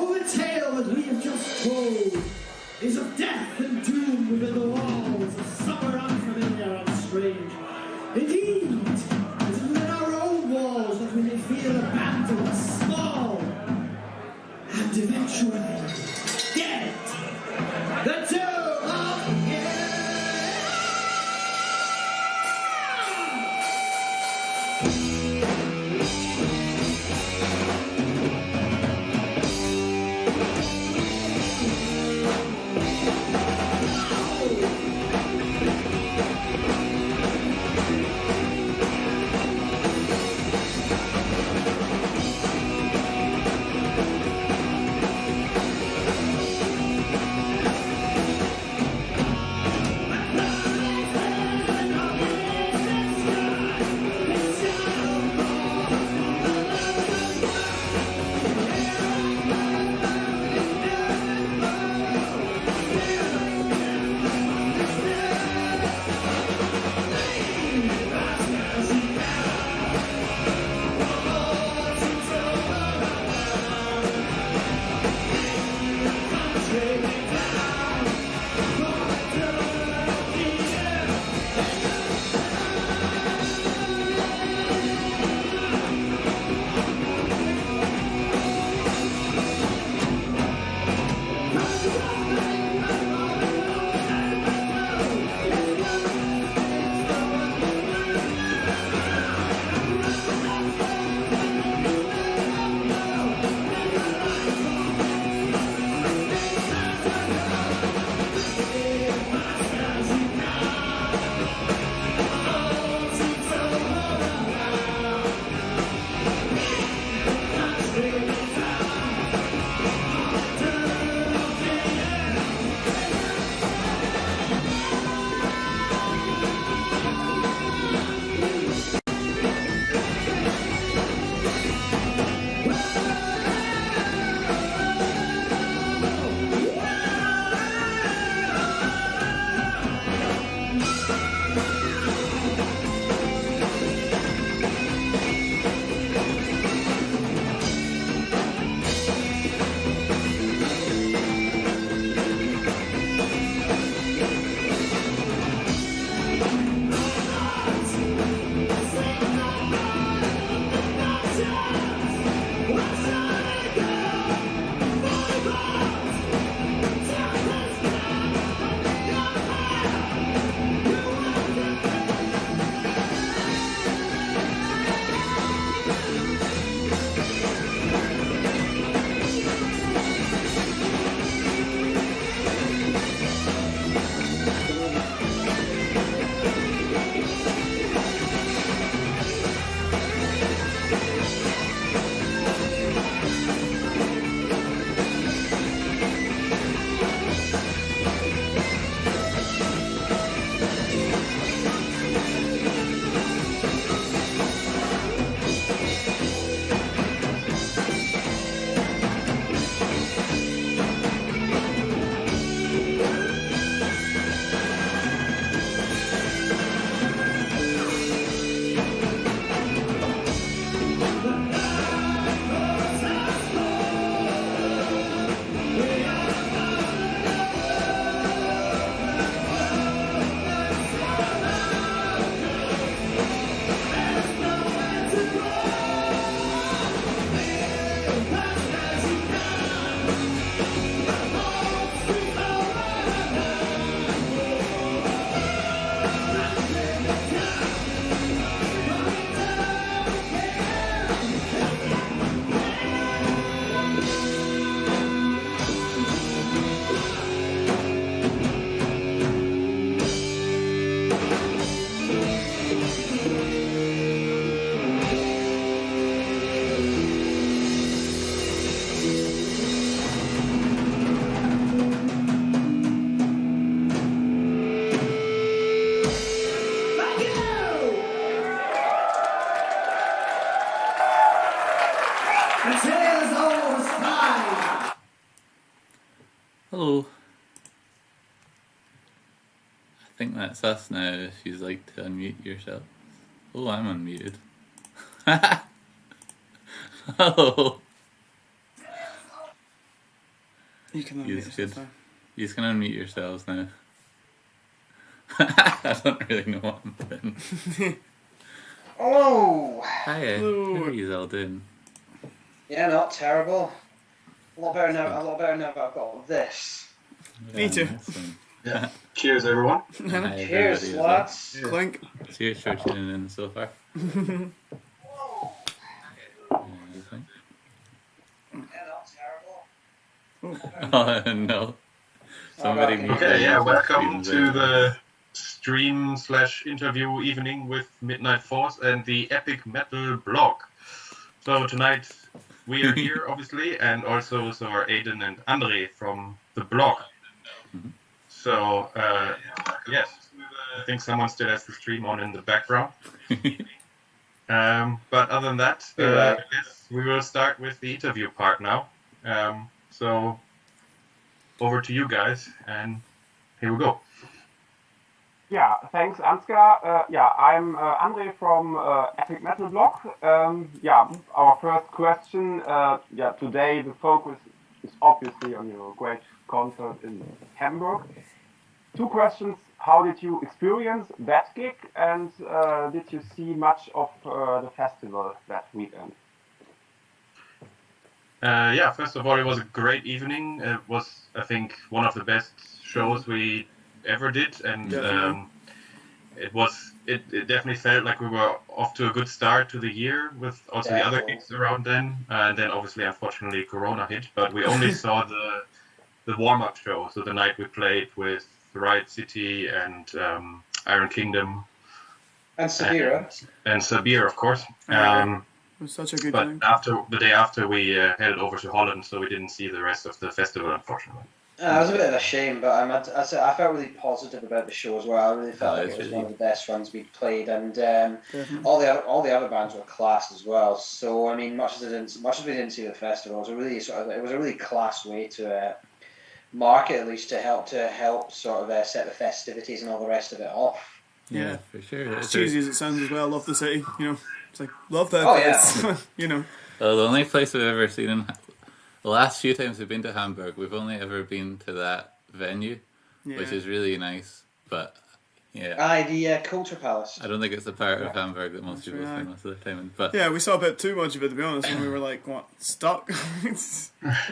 For the tale that we have just told is of death and doom within the walls of somewhere unfamiliar and strange. Indeed, it is within our own walls that we may feel abandoned, small, and eventually dead. The Tomb of Hello. I think that's us now if you'd like to unmute yourself. Oh, I'm unmuted. Hello. You can unmute You yourself should. now. You can unmute yourselves now. I don't really know what I'm doing. Oh! Hiya. Hello. How are you all doing? Yeah, not terrible. A lot better now that I've got this. Me too. Awesome. Yeah. Cheers, everyone. Hi, Cheers, everybody as well. lads. Clink. Cheers for tuning in so far. Anything? Yeah, not terrible. Oh no. Somebody Alright. mute Okay, yeah, the welcome stream to there. the stream/interview evening with Midnight Force and the Epic Metal blog. So tonight we are here, obviously, and also so are Aidan and André from the blog. Mhm. So, yes, I think someone still has the stream on in the background. But other than that, Right. yes, we will start with the interview part now. So over to you guys, and here we go. Yeah, thanks, Ansgar. I'm André from Epic Metal Blog. Our first question. Today the focus is obviously on your great concert in Hamburg. Two questions. How did you experience that gig, and did you see much of the festival that weekend? First of all, it was a great evening. It was, I think, one of the best shows we ever did, and Definitely. it definitely felt like we were off to a good start to the year with also the other Definitely. gigs around then, and then obviously, unfortunately, Corona hit. But we only saw the warm-up show, so the night we played with Riot City and Iron Kingdom And Sabïre. and Sabïre, of course. It was such a good But time. the day after, we headed over to Holland, so we didn't see the rest of the festival, unfortunately. It was a bit of a shame, but I felt really positive about the show as well. I really felt like it's it was really- one of the best ones we'd played, and Definitely. all the other bands were class as well. So I mean, much as we didn't see the festival, it was a really class way to mark it, at least to help sort of set the festivities and all the rest of it off. Yeah. For sure. As cheesy as it sounds as well, love the city. You know, it's like love that Oh, place. You know. Well, the only place we've ever seen the last few times we've been to Hamburg, we've only ever been to that venue, Yeah. which is really nice. But yeah, The Culture Palace. I don't think it's the part of Hamburg that most That's people right. see most of the time. But Yeah, we saw a bit too much of it, to be honest, when we were like, what, stuck?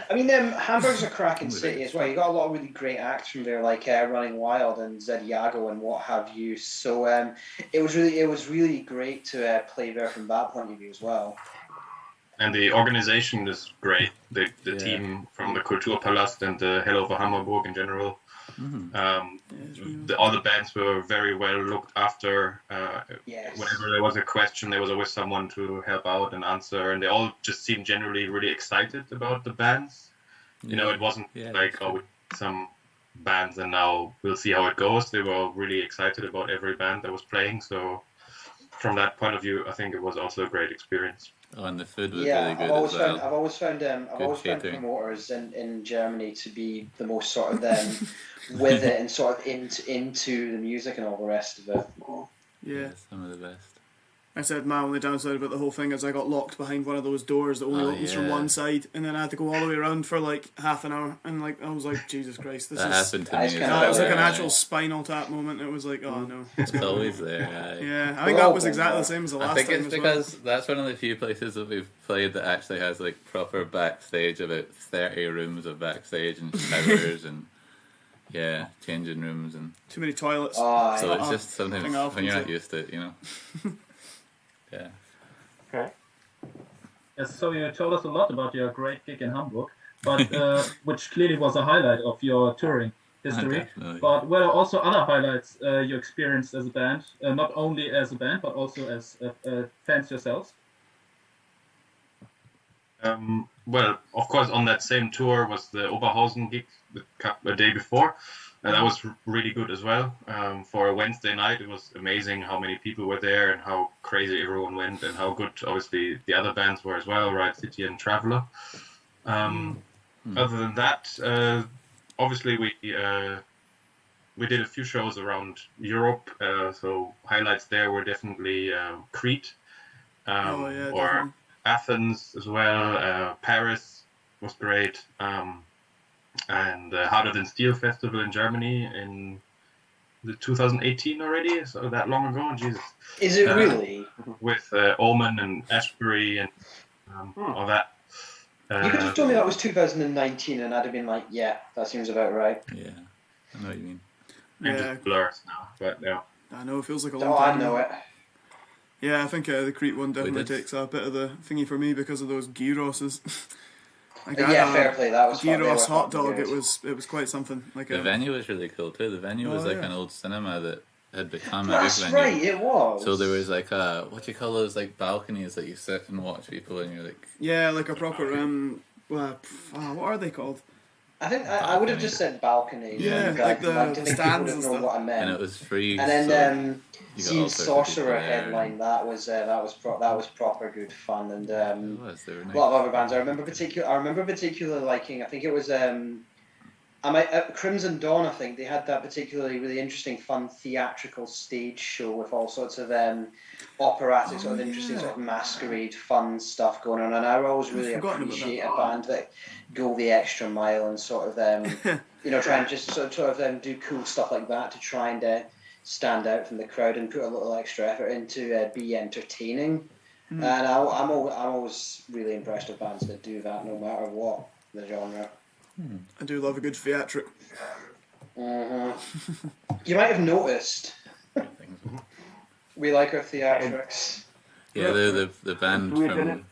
I mean, Hamburg's a cracking city as well. You got a lot of really great acts from there, like Running Wild and Zed Yago and what have you. So it was really great to play there from that point of view as well. And the organization is great. The Yeah. team from the Kulturpalast and the Hell over Hammaburg in general. it's really All the bands were very well looked after. Yes. Whenever there was a question, there was always someone to help out and answer. And they all just seemed generally really excited about the bands. You know, it wasn't Yeah, like, that's true. some bands and now we'll see how it goes. They were all really excited about every band that was playing. So from that point of view, I think it was also a great experience. oh, and the food was Yeah, really good I've always as well. found catering. promoters in Germany to be the most sort of with it and sort of into the music and all the rest of it. Yeah. Some of the best. I said my only downside about the whole thing is I got locked behind one of those doors that only Oh, opens from yeah. one side, and then I had to go all the way around for like half an hour, and like I was like, Jesus Christ, this That is. happened to me That's as kinda well. It was like an yeah. actual Spinal Tap moment. It was like, oh no. It's always there. Aye. Yeah, I think that was exactly the same as the I last think time it's as well. because that's one of the few places that we've played that actually has like proper backstage, about 30 rooms of backstage and showers and yeah, changing rooms, and Too many toilets. Oh, so it's Oh, just sometimes thing off when you're was not it. used to it, you know. Yeah. Okay. Yes, so you told us a lot about your great gig in Hamburg, but which clearly was a highlight of your touring history. Definitely. But were there also other highlights you experienced as a band, not only as a band but also as fans yourselves? Well, of course, on that same tour was the Oberhausen gig the day before, and that was really good as well. For a Wednesday night, it was amazing how many people were there and how crazy everyone went, and how good, obviously, the other bands were as well, Riot City and Traveller. Other than that, obviously, we did a few shows around Europe, so highlights there were definitely Crete, Oh, yeah, or definitely. Athens as well. Paris was great. and Harder Than Steel Festival in Germany in the 2018 already, so that long ago. Jesus. Is it really? With Omen and Ashbury and all that. You could have told me that was 2019, and I'd have been like, yeah, that seems about right. Yeah, I know what you mean. And just blurs now, but yeah. I know, it feels like a long Oh, time. I know it. Yeah, I think the Crete one definitely did. takes a bit of the thingy for me because of those gyros. Like, Yeah, fair play. That was fun. They were gyros hot fucking dog. good. It was quite something. Like The venue was really cool too. The venue was like an old cinema that had become a That's big venue. right, it was. So there was like what do you call those, like balconies that you sit and watch people and you're like, yeah, like a proper what are they called? I think I would have just said balcony. Yeah, like the stands and know stuff. what I meant. and it was free. And then you got seeing all sorts of people Sorcerer there. headline, that was proper good fun, and It was. They were a nice. lot of other bands. I remember particularly liking. I think it was Crimson Dawn. I think they had that particularly really interesting, fun theatrical stage show with all sorts of operatic, sort of interesting, sort of masquerade, fun stuff going on. And I always really appreciate a band that go the extra mile and sort of try and just sort of do cool stuff like that to try and stand out from the crowd and put a little extra effort into be entertaining. And I'm always really impressed with bands that do that, no matter what the genre. I do love a good theatric. You might have noticed we like our theatrics. Yeah, the band We did it. from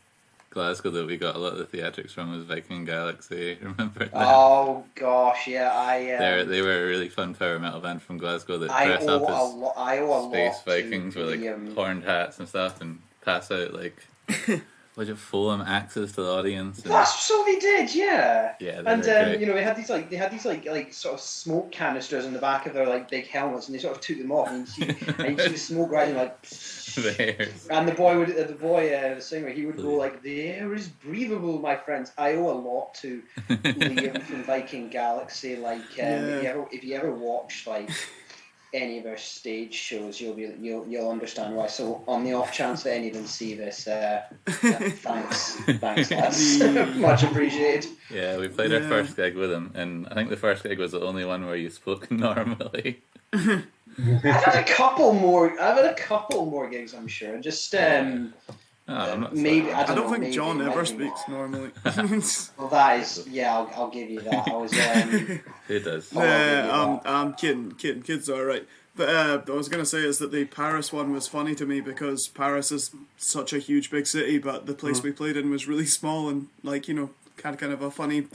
Glasgow that we got a lot of the theatrics from was Viking Galaxy. Remember that? Oh gosh, yeah, They were a really fun power metal band from Glasgow that I dress up owe as a space lot Vikings to with the, like horned hats and stuff and pass out like foam axes to the audience. And, That's so they did, yeah. yeah, And were great. they had these like sort of smoke canisters in the back of their like big helmets, and they sort of took them off, and you see the smoke rising like. The hairs. And the singer, he would go like, "The air is breathable, my friends." I owe a lot to Liam from Viking Galaxy. Like, if you ever watch like any of our stage shows, you'll understand why. So, on the off chance that any of them see this, thanks, lads, much appreciated. Yeah, we played our first gig with him, and I think the first gig was the only one where you spoke normally. I've had a couple more gigs, I'm sure. Just I'm not maybe sorry. I I don't know, think maybe John it might ever be speaks more. normally. Well, that is, I'll give you that. I was It does. I'm kidding. Kids are alright. But I was going to say is that the Paris one was funny to me because Paris is such a huge big city, but the place we played in was really small and like, kind of a funny,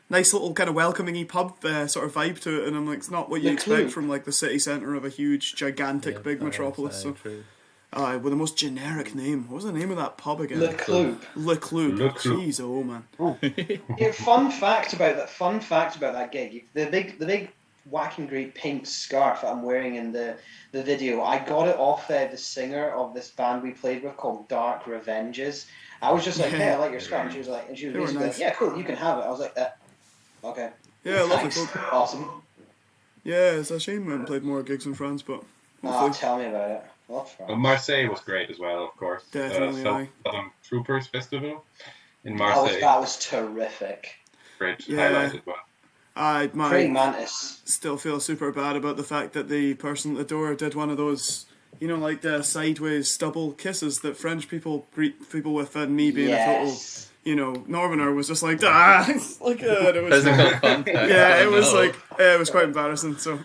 nice little kind of welcoming-y pub sort of vibe to it. And I'm like, it's not what you expect from like the city centre of a huge, gigantic, big metropolis. So, with the most generic name. What was the name of that pub again? Le Club. Le Club. Jeez, oh man. Yeah, fun fact about that gig. The big whacking great pink scarf that I'm wearing in the video, I got it off the singer of this band we played with called Dark Revenges. I was just like, "Hey, I like your scarf," and she was basically nice. like, "Yeah, cool, you can have it." I was like, "Okay." Yeah, lovely Thanks. club. Awesome. Yeah, it's a shame we haven't played more gigs in France, but Oh, tell me about it. Love France. Marseille was great as well, of course. Definitely, aye. Southern Troopers Festival in That Marseille. was terrific. Great Yeah. highlight as well. Praying Mantis. Still feel super bad about the fact that the person at the door did one of those, like the sideways stubble kisses that French people greet people with, and me being Yes. a total, Northerner was just like, it's like, it was, Physical contact. yeah, it was like, it was quite embarrassing. So,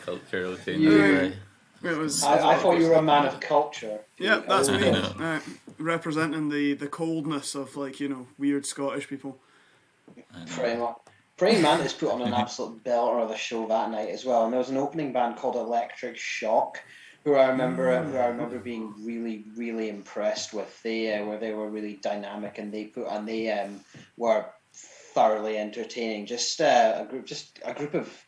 Cultural change. You- it was. I thought you were a man of culture. Yeah, that's Oh, me. know. Representing the coldness of weird Scottish people. Praying Mantis put on an absolute belter of a show that night as well, and there was an opening band called Electric Shock, who I remember being really, really impressed with. They were really dynamic, and they were thoroughly entertaining. Just a group of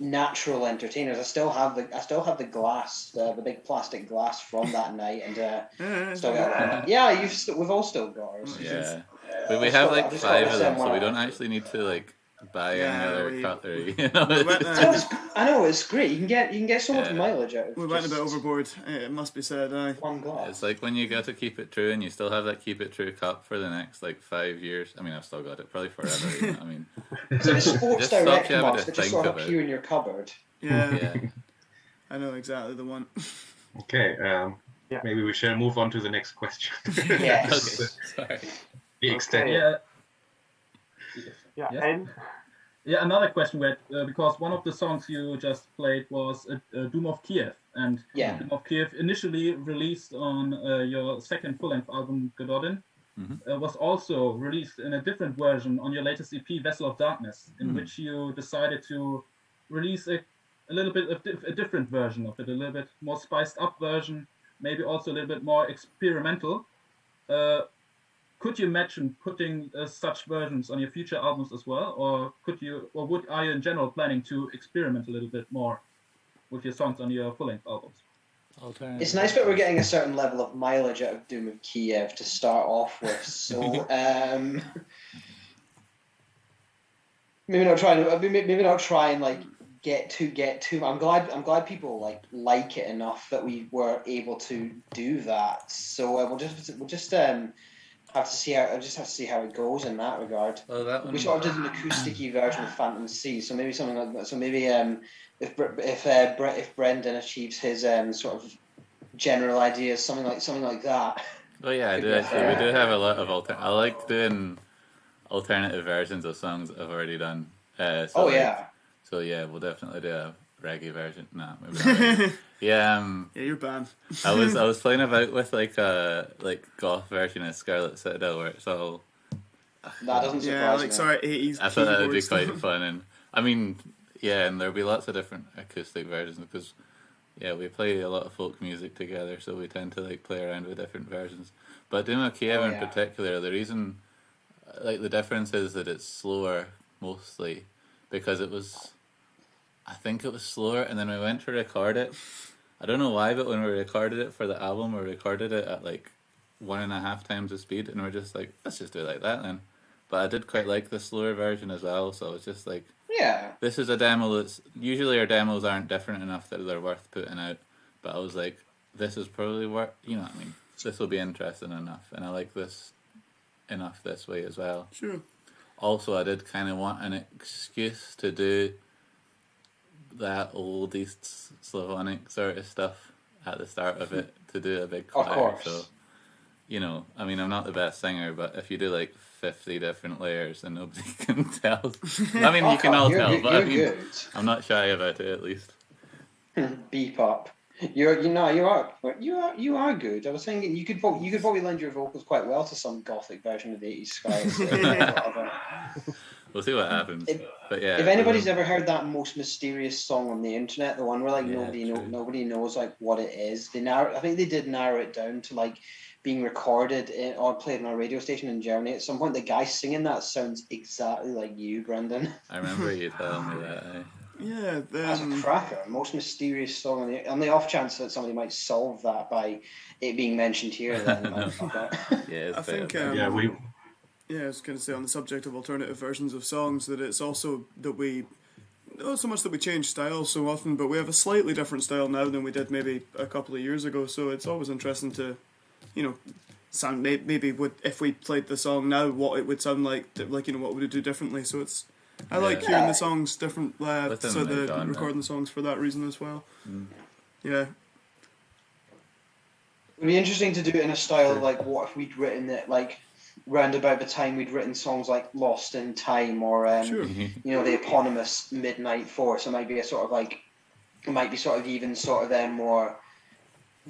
natural entertainers. I still have the glass, the big plastic glass from that night, and still got it. Yeah, we've all still got ours. Yeah. But we have like 5 of them, so we don't actually need to like buy Yeah, any other we- cutlery. We went, I know it's great. You can get so much Yeah. mileage out of we went a bit just overboard, it must be said. Aye. one glass. It's like when you got to keep it true and you still have that keep it true cup for the next like 5 years. I mean, I've still got it probably forever. You know what I mean, So the sports Just stops direct you having mugs to that just think sort of of it. appear in your cupboard. Yeah, yeah. I know exactly the one. Okay, Yeah. maybe we shall move on to the next question. Yes. Okay, sorry. The extent. Okay. Yeah. Yeah, Yes. and Yeah, another question, Red, because one of the songs you just played was Doom of Kiev, and Yeah. Doom of Kiev, initially released on your second full-length album, Gododin, was also released in a different version on your latest EP, Vessel of Darkness, in which you decided to release a little bit of a different version of it, a little bit more spiced up version, maybe also a little bit more experimental. Could you imagine putting such versions on your future albums as well, or are you in general planning to experiment a little bit more with your songs on your full-length albums? It's nice that we're getting a certain level of mileage out of Doom of Kiev to start off with. So maybe not try and like get too. I'm glad people like it enough that we were able to do that. So we'll just have to see how it goes in that regard. Well, that one. We sort of did an acoustic-y version of Phantom Sea, so maybe something like that. So maybe if Brendan achieves his sort of general ideas, something like that. Oh yeah, I do actually. We do have a lot of I like doing alternative versions of songs I've already done. So yeah, we'll definitely do a reggae version. Nah, maybe not. Reggae. Yeah. Yeah, you're banned. I was playing about with like a goth version of Scarlet Citadel where it's all. That doesn't surprise Yeah, like me. sorry, 80s. I thought that would be keyboard quite stuff. fun, and I mean, yeah, and there'll be lots of different acoustic versions because, yeah, we play a lot of folk music together, so we tend to like play around with different versions. But Doom of Kiev in particular, the reason, like the difference is that it's slower mostly because I think it was slower, and then we went to record it. I don't know why, but when we recorded it for the album, we recorded it at like 1.5 times the speed, and we're just like, let's just do it like that then. But I did quite like the slower version as well, so it's just like, Yeah. this is a demo that's, usually our demos aren't different enough that they're worth putting out, but I was like, this is probably worth, you know what I mean, this will be interesting enough, and I like this enough this way as well. Sure. Also, I did kind of want an excuse to do that old East Slavonic sort of stuff at the start of it, to do a big choir. Of course. So, you know, I mean, I'm not the best singer, but if you do like 50 different layers and nobody can tell, I mean, you can all tell, but I mean, good. I'm not shy about it at least. Beep up. You are good. I was thinking you could probably lend your vocals quite well to some gothic version of the 80s Sky. We'll see what happens. But yeah, If anybody's ever heard that most mysterious song on the internet, the one where like Yeah, nobody knows like what it is, I think they did narrow it down to like being recorded or played on a radio station in Germany. At some point, the guy singing that sounds exactly like you, Brendan. I remember you telling me that. Yeah, That's a cracker. Most mysterious song on the off chance that somebody might solve that by it being mentioned here. Then Yeah, it's I think. Yeah, I was going to say on the subject of alternative versions of songs that it's also that we, not so much that we change style so often, but we have a slightly different style now than we did maybe a couple of years ago. So it's always interesting to, you know, sound maybe if we played the song now, what it would sound like you know, what would it do differently. So it's I like hearing the songs different, so the genre. recording songs for that reason as well. Yeah. It'd be interesting to do it in a style like what if we'd written it like round about the time we'd written songs like Lost in Time or you know, the eponymous Midnight Force. It might be even more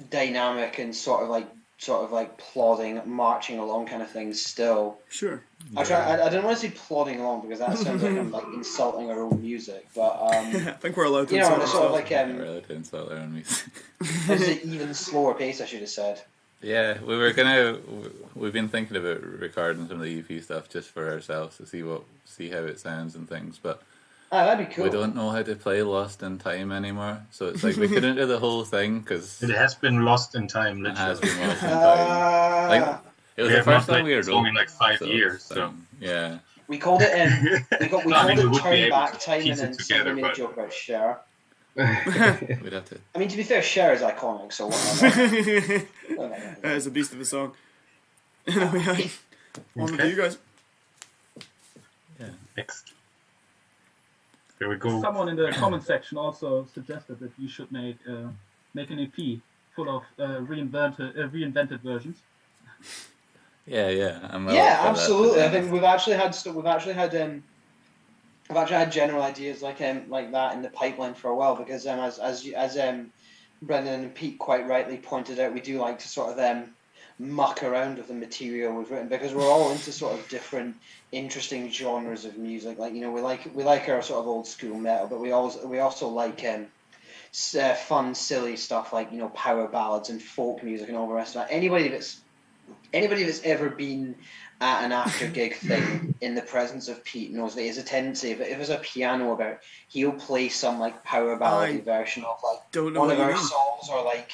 dynamic and sort of like plodding, marching along kind of thing still. Sure. I don't want to say plodding along because that sounds like I'm like insulting our own music, but I think we're allowed to you know, insult it's sort of ourselves. like really to insult our own music. it's an even slower pace, I should have said. Yeah, we've been thinking about recording some of the EP stuff just for ourselves to see how it sounds and things, but that'd be cool. we don't know how to play Lost in Time anymore, so it's like we couldn't do the whole thing because It has been lost in time, it has literally. been Lost in Time. Like, it was We the have not first time played we were the song in like 5 years, so. Yeah, We called it we called it turn back time, and then somebody made a but- joke about Cher. We'd have to. I mean, to be fair, Cher is iconic, so whatever. It's a beast of a song. Anyway, on with you guys. Yeah. Next. Here we go. Someone in the comment section also suggested that you should make an EP full of reinvented versions. Yeah. I'm all Yeah, for that. absolutely. I think we've actually had general ideas like that in the pipeline for a while, because as Brendan and Pete quite rightly pointed out, we do like to sort of muck around with the material we've written, because we're all into sort of different interesting genres of music. Like, you know, we like our sort of old school metal, but we also like fun, silly stuff like, you know, power ballads and folk music and all the rest of that. Anybody that's ever been at an after gig thing in the presence of Pete knows that he has a tendency, if there's a piano about, he'll play some like power ballad version of like one of our songs, or like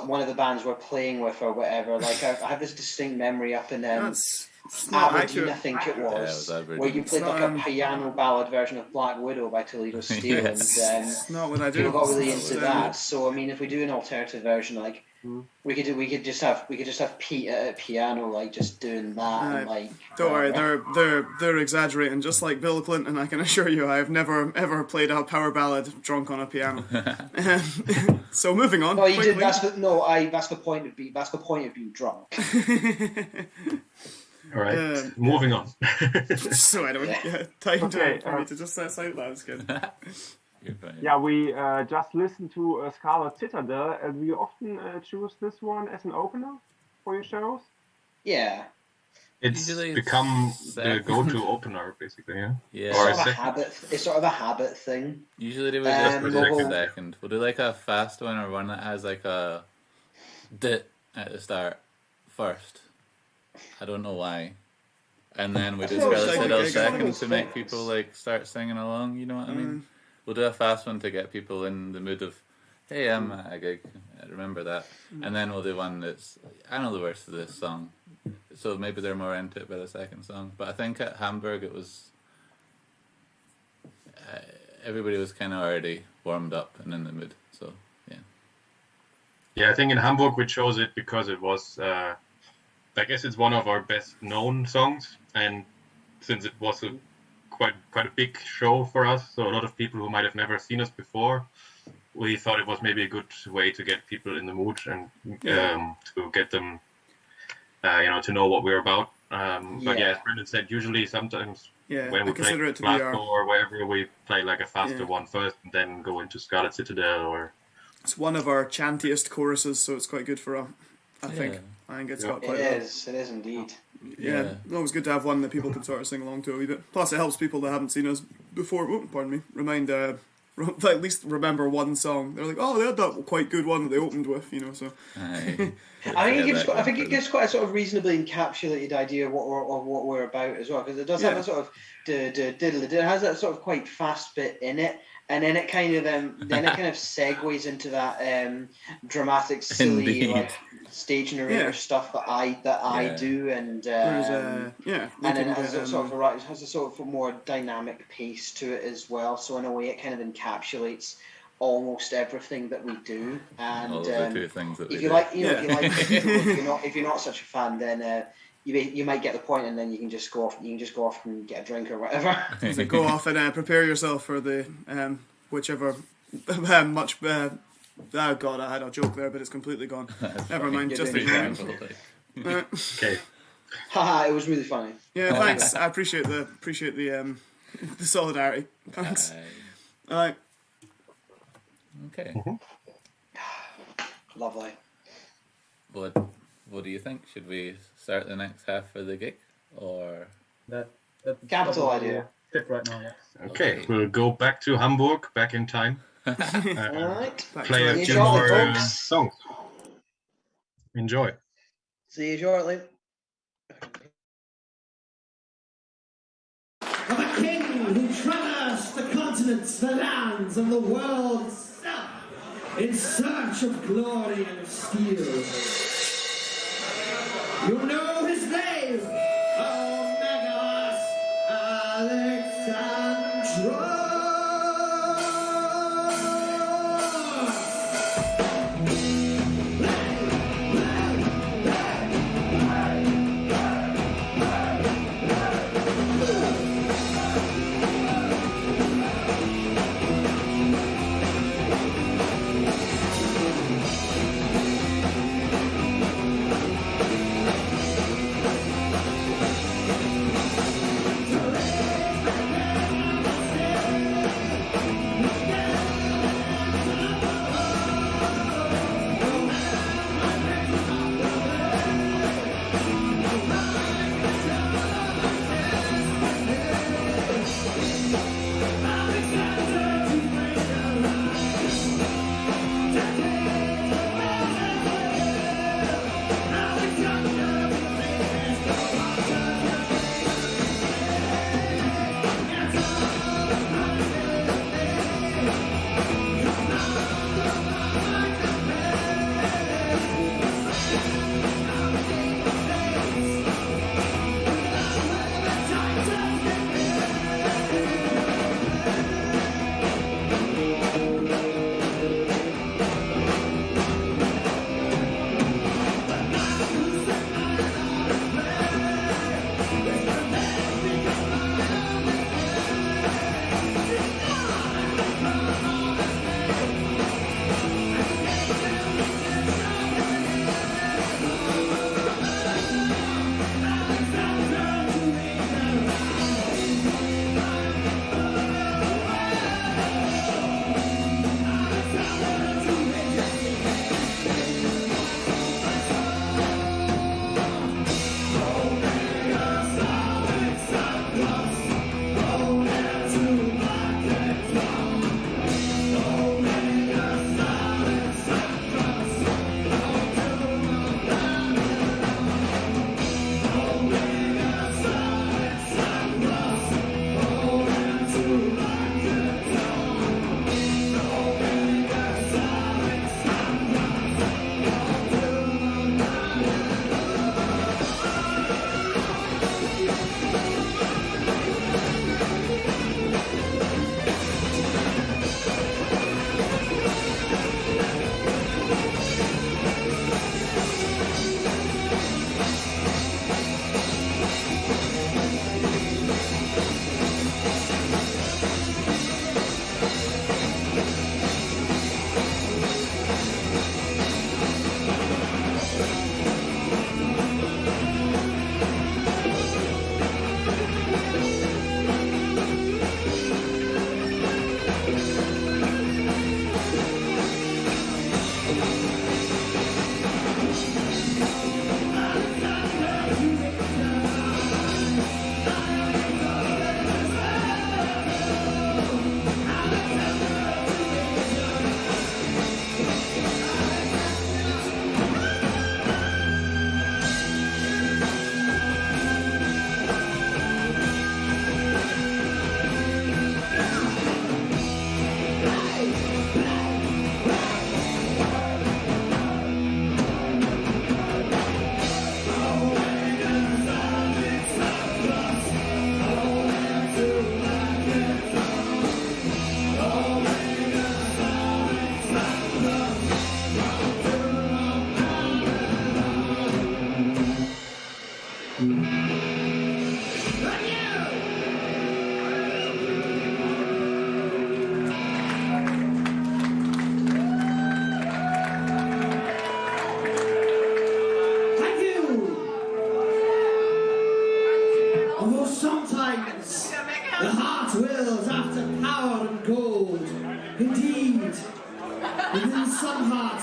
one of the bands we're playing with or whatever. Like I have this distinct memory up in Aberdeen, I think it was, where you played like a piano ballad version of Black Widow by Toledo Steel, and Not what I do. people got really into that. So I mean, if we do an alternative version, like we could just have Pete at a piano, like just doing that, and like. Don't worry, they're exaggerating. Just like Bill Clinton, I can assure you, I have never ever played a power ballad drunk on a piano. So moving on. No, you did. That's the point of being drunk. All right, moving on. So I don't time for me to just say that. That's good. Yeah, we just listened to Scarlet Citadel, and we often choose this one as an opener for your shows. Yeah. It's Usually become it's the go-to opener, basically. Yeah. Yeah. Or It's sort of a habit thing. Usually they would just do we'll- second. We'll do like a fast one, or one that has like a dit at the start first. I don't know why. And then we do feel Scarlet like Citadel a gig second always to make fits. people like start singing along. You know what I mean? We'll do a fast one to get people in the mood of, hey, I'm at a gig. I remember that. And then we'll do one that's, I know the words to this song, so maybe they're more into it by the second song. But I think at Hamburg it was, everybody was kind of already warmed up and in the mood. So yeah. Yeah, I think in Hamburg we chose it because it was, I guess it's one of our best known songs, and since it was quite a big show for us, so a lot of people who might have never seen us before, we thought it was maybe a good way to get people in the mood and to get them, to know what we're about. But yeah, as Brendan said, usually sometimes when we play Glasgow or wherever, we play like a faster one first and then go into Scarlet Citadel. Or it's one of our chantiest choruses, so it's quite good for I think it's got quite. It is indeed. Yeah, always good to have one that people can sort of sing along to a wee bit. Plus, it helps people that haven't seen us before. Oh, pardon me. At least remember one song. They're like, oh, they had that quite good one that they opened with, you know. So I think it gives quite a sort of reasonably encapsulated idea of what we're about as well, because it does have a sort of diddle. It has that sort of quite fast bit in it. And then it kind of segues into that dramatic, silly like stage narrator stuff that I do, and then it has a sort of more dynamic pace to it as well. So in a way, it kind of encapsulates almost everything that we do. And all the two things that if you're not such a fan, then. You might get the point, and then you can just go off. You can just go off and get a drink or whatever. So go off and prepare yourself for the whichever much. Oh God, I had a joke there, but it's completely gone. Never mind. Just okay. Haha, it was really funny. Yeah, thanks. I appreciate the solidarity. Thanks. All right. Okay. Lovely. What do you think? Should we start the next half of the gig, or that capital idea? Fit right now, yeah. Okay, we'll go back to Hamburg, back in time. All right. Play a few shortly, more folks. songs. Enjoy. See you shortly. Of a king who traversed the continents, the lands, and the world itself in search of glory and of steel. You know his name, Megas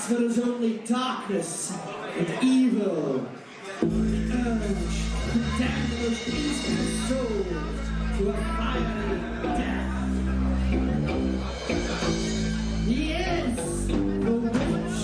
There is only darkness and evil. The urge to damn those innocent souls to a fiery death. Yes, the witch.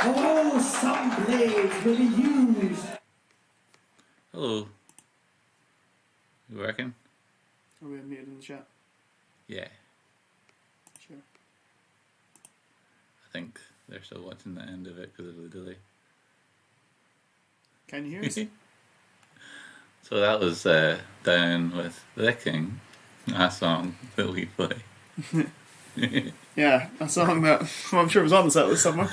Oh, some blades will be used. Hello. You working? Are we muted in the chat? Yeah. Sure. I think they're still watching the end of it because of the delay. Can you hear us? So that was Down with the King, a song that we play. Yeah, a song that I'm sure was on the set list somewhere.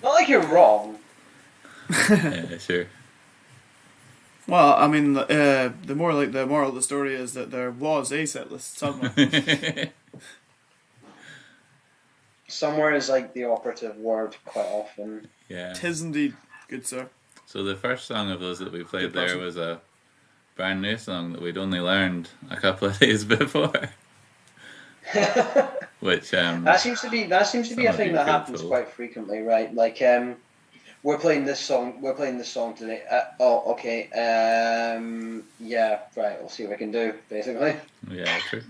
Not like you're wrong. Yeah, sure. Well, I mean, the more like the moral of the story is that there was a set list somewhere. Somewhere is like the operative word quite often. Yeah. Tis indeed, good sir. So the first song of those that we played Good there person. was a brand new song that we'd only learned a couple of days before. Which that seems to be a thing that happens quite frequently, right? Like we're playing this song today. Okay. Yeah, right. We'll see what we can do, basically. Yeah, true.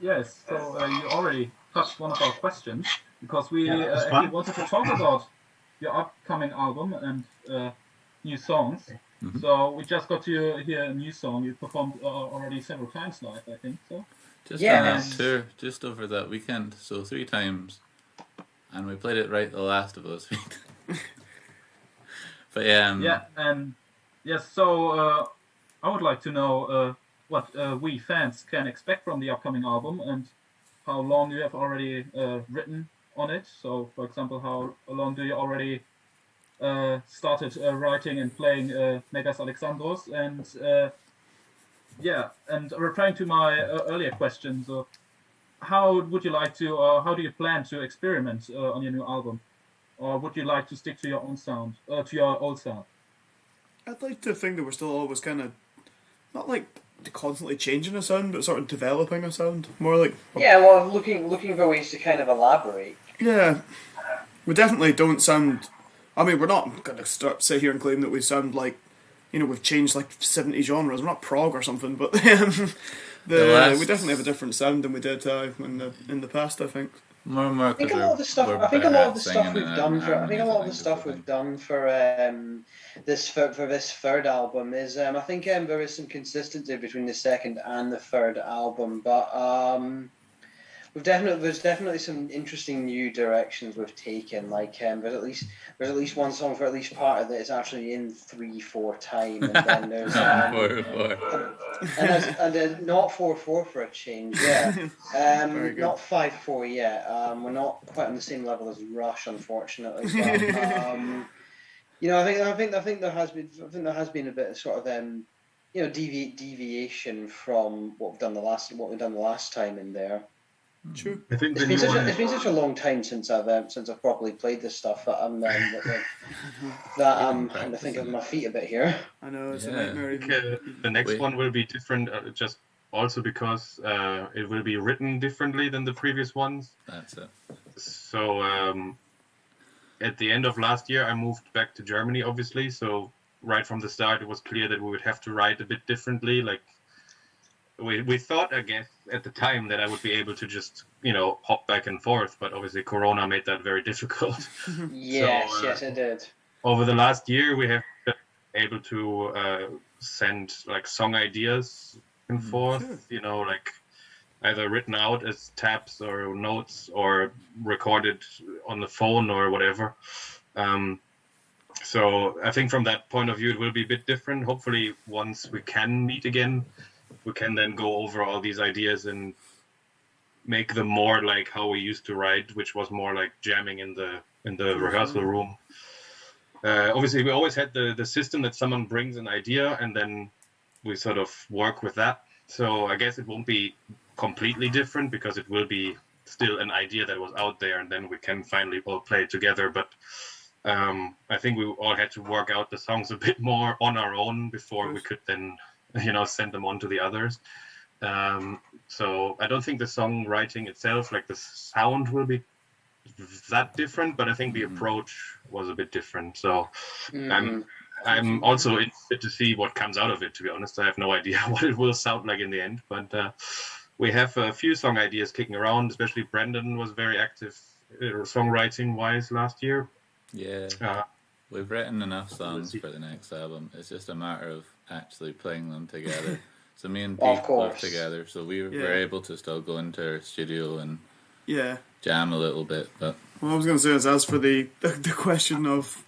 Yes, so you already touched one of our questions, because we actually wanted to talk about your upcoming album and new songs. Mm-hmm. So we just got to hear a new song you performed already several times live, I think so. Just on that tour, just over that weekend, so 3 times, and we played it right the last of those 3 times. But so I would like to know what we fans can expect from the upcoming album and how long you have already written on it. So, for example, how long do you already started writing and playing Megas Alexandros? And and replying to my earlier questions, how would you like to, or how do you plan to experiment on your new album? Or would you like to stick to your own sound, to your old sound? I'd like to think that we're still always kind of, not like constantly changing a sound, but sort of developing a sound. More like... Yeah, well, looking for ways to kind of elaborate. Yeah. We definitely don't sound... I mean, we're not going to sit here and claim that we sound like, we've changed like 70 genres. We're not prog or something, but we definitely have a different sound than we did in the past, I think. I think a lot of the stuff we've done for this third album is I think there is some consistency between the second and the third album, but there's definitely some interesting new directions we've taken. Like there's at least one song for at least part of it is actually in 3/4 time, and then there's 4/4. and then not 4/4 for a change, yeah. Not 5/4 yet. We're not quite on the same level as Rush, unfortunately. But, I think there has been a bit of sort of deviation from what we've done the last time in there. True. I think it's been such a long time since I've properly played this stuff that I'm having to think of my feet a bit here. I know, it's a nightmare. The next one will be different, just also because it will be written differently than the previous ones. That's it. So at the end of last year, I moved back to Germany, obviously. So right from the start, it was clear that we would have to write a bit differently. Like we thought, I guess, at the time that I would be able to just, hop back and forth. But obviously, Corona made that very difficult. Yes, it did. Over the last year, we have been able to send like song ideas and forth, like either written out as tabs or notes or recorded on the phone or whatever. So I think from that point of view, it will be a bit different. Hopefully, once we can meet again, we can then go over all these ideas and make them more like how we used to write, which was more like jamming in the rehearsal room. Obviously, we always had the system that someone brings an idea and then we sort of work with that. So I guess it won't be completely different because it will be still an idea that was out there and then we can finally all play it together. But I think we all had to work out the songs a bit more on our own before we could then, send them on to the others. So I don't think the songwriting itself, like the sound, will be that different, but I think the approach was a bit different. So I'm also interested to see what comes out of it, to be honest. I have no idea what it will sound like in the end, but we have a few song ideas kicking around. Especially Brendan was very active songwriting wise last year. Yeah, we've written enough songs for the next album. It's just a matter of actually playing them together. So me and Pete live together, so we were able to still go into our studio and jam a little bit. But what I was going to say is, as for the question of,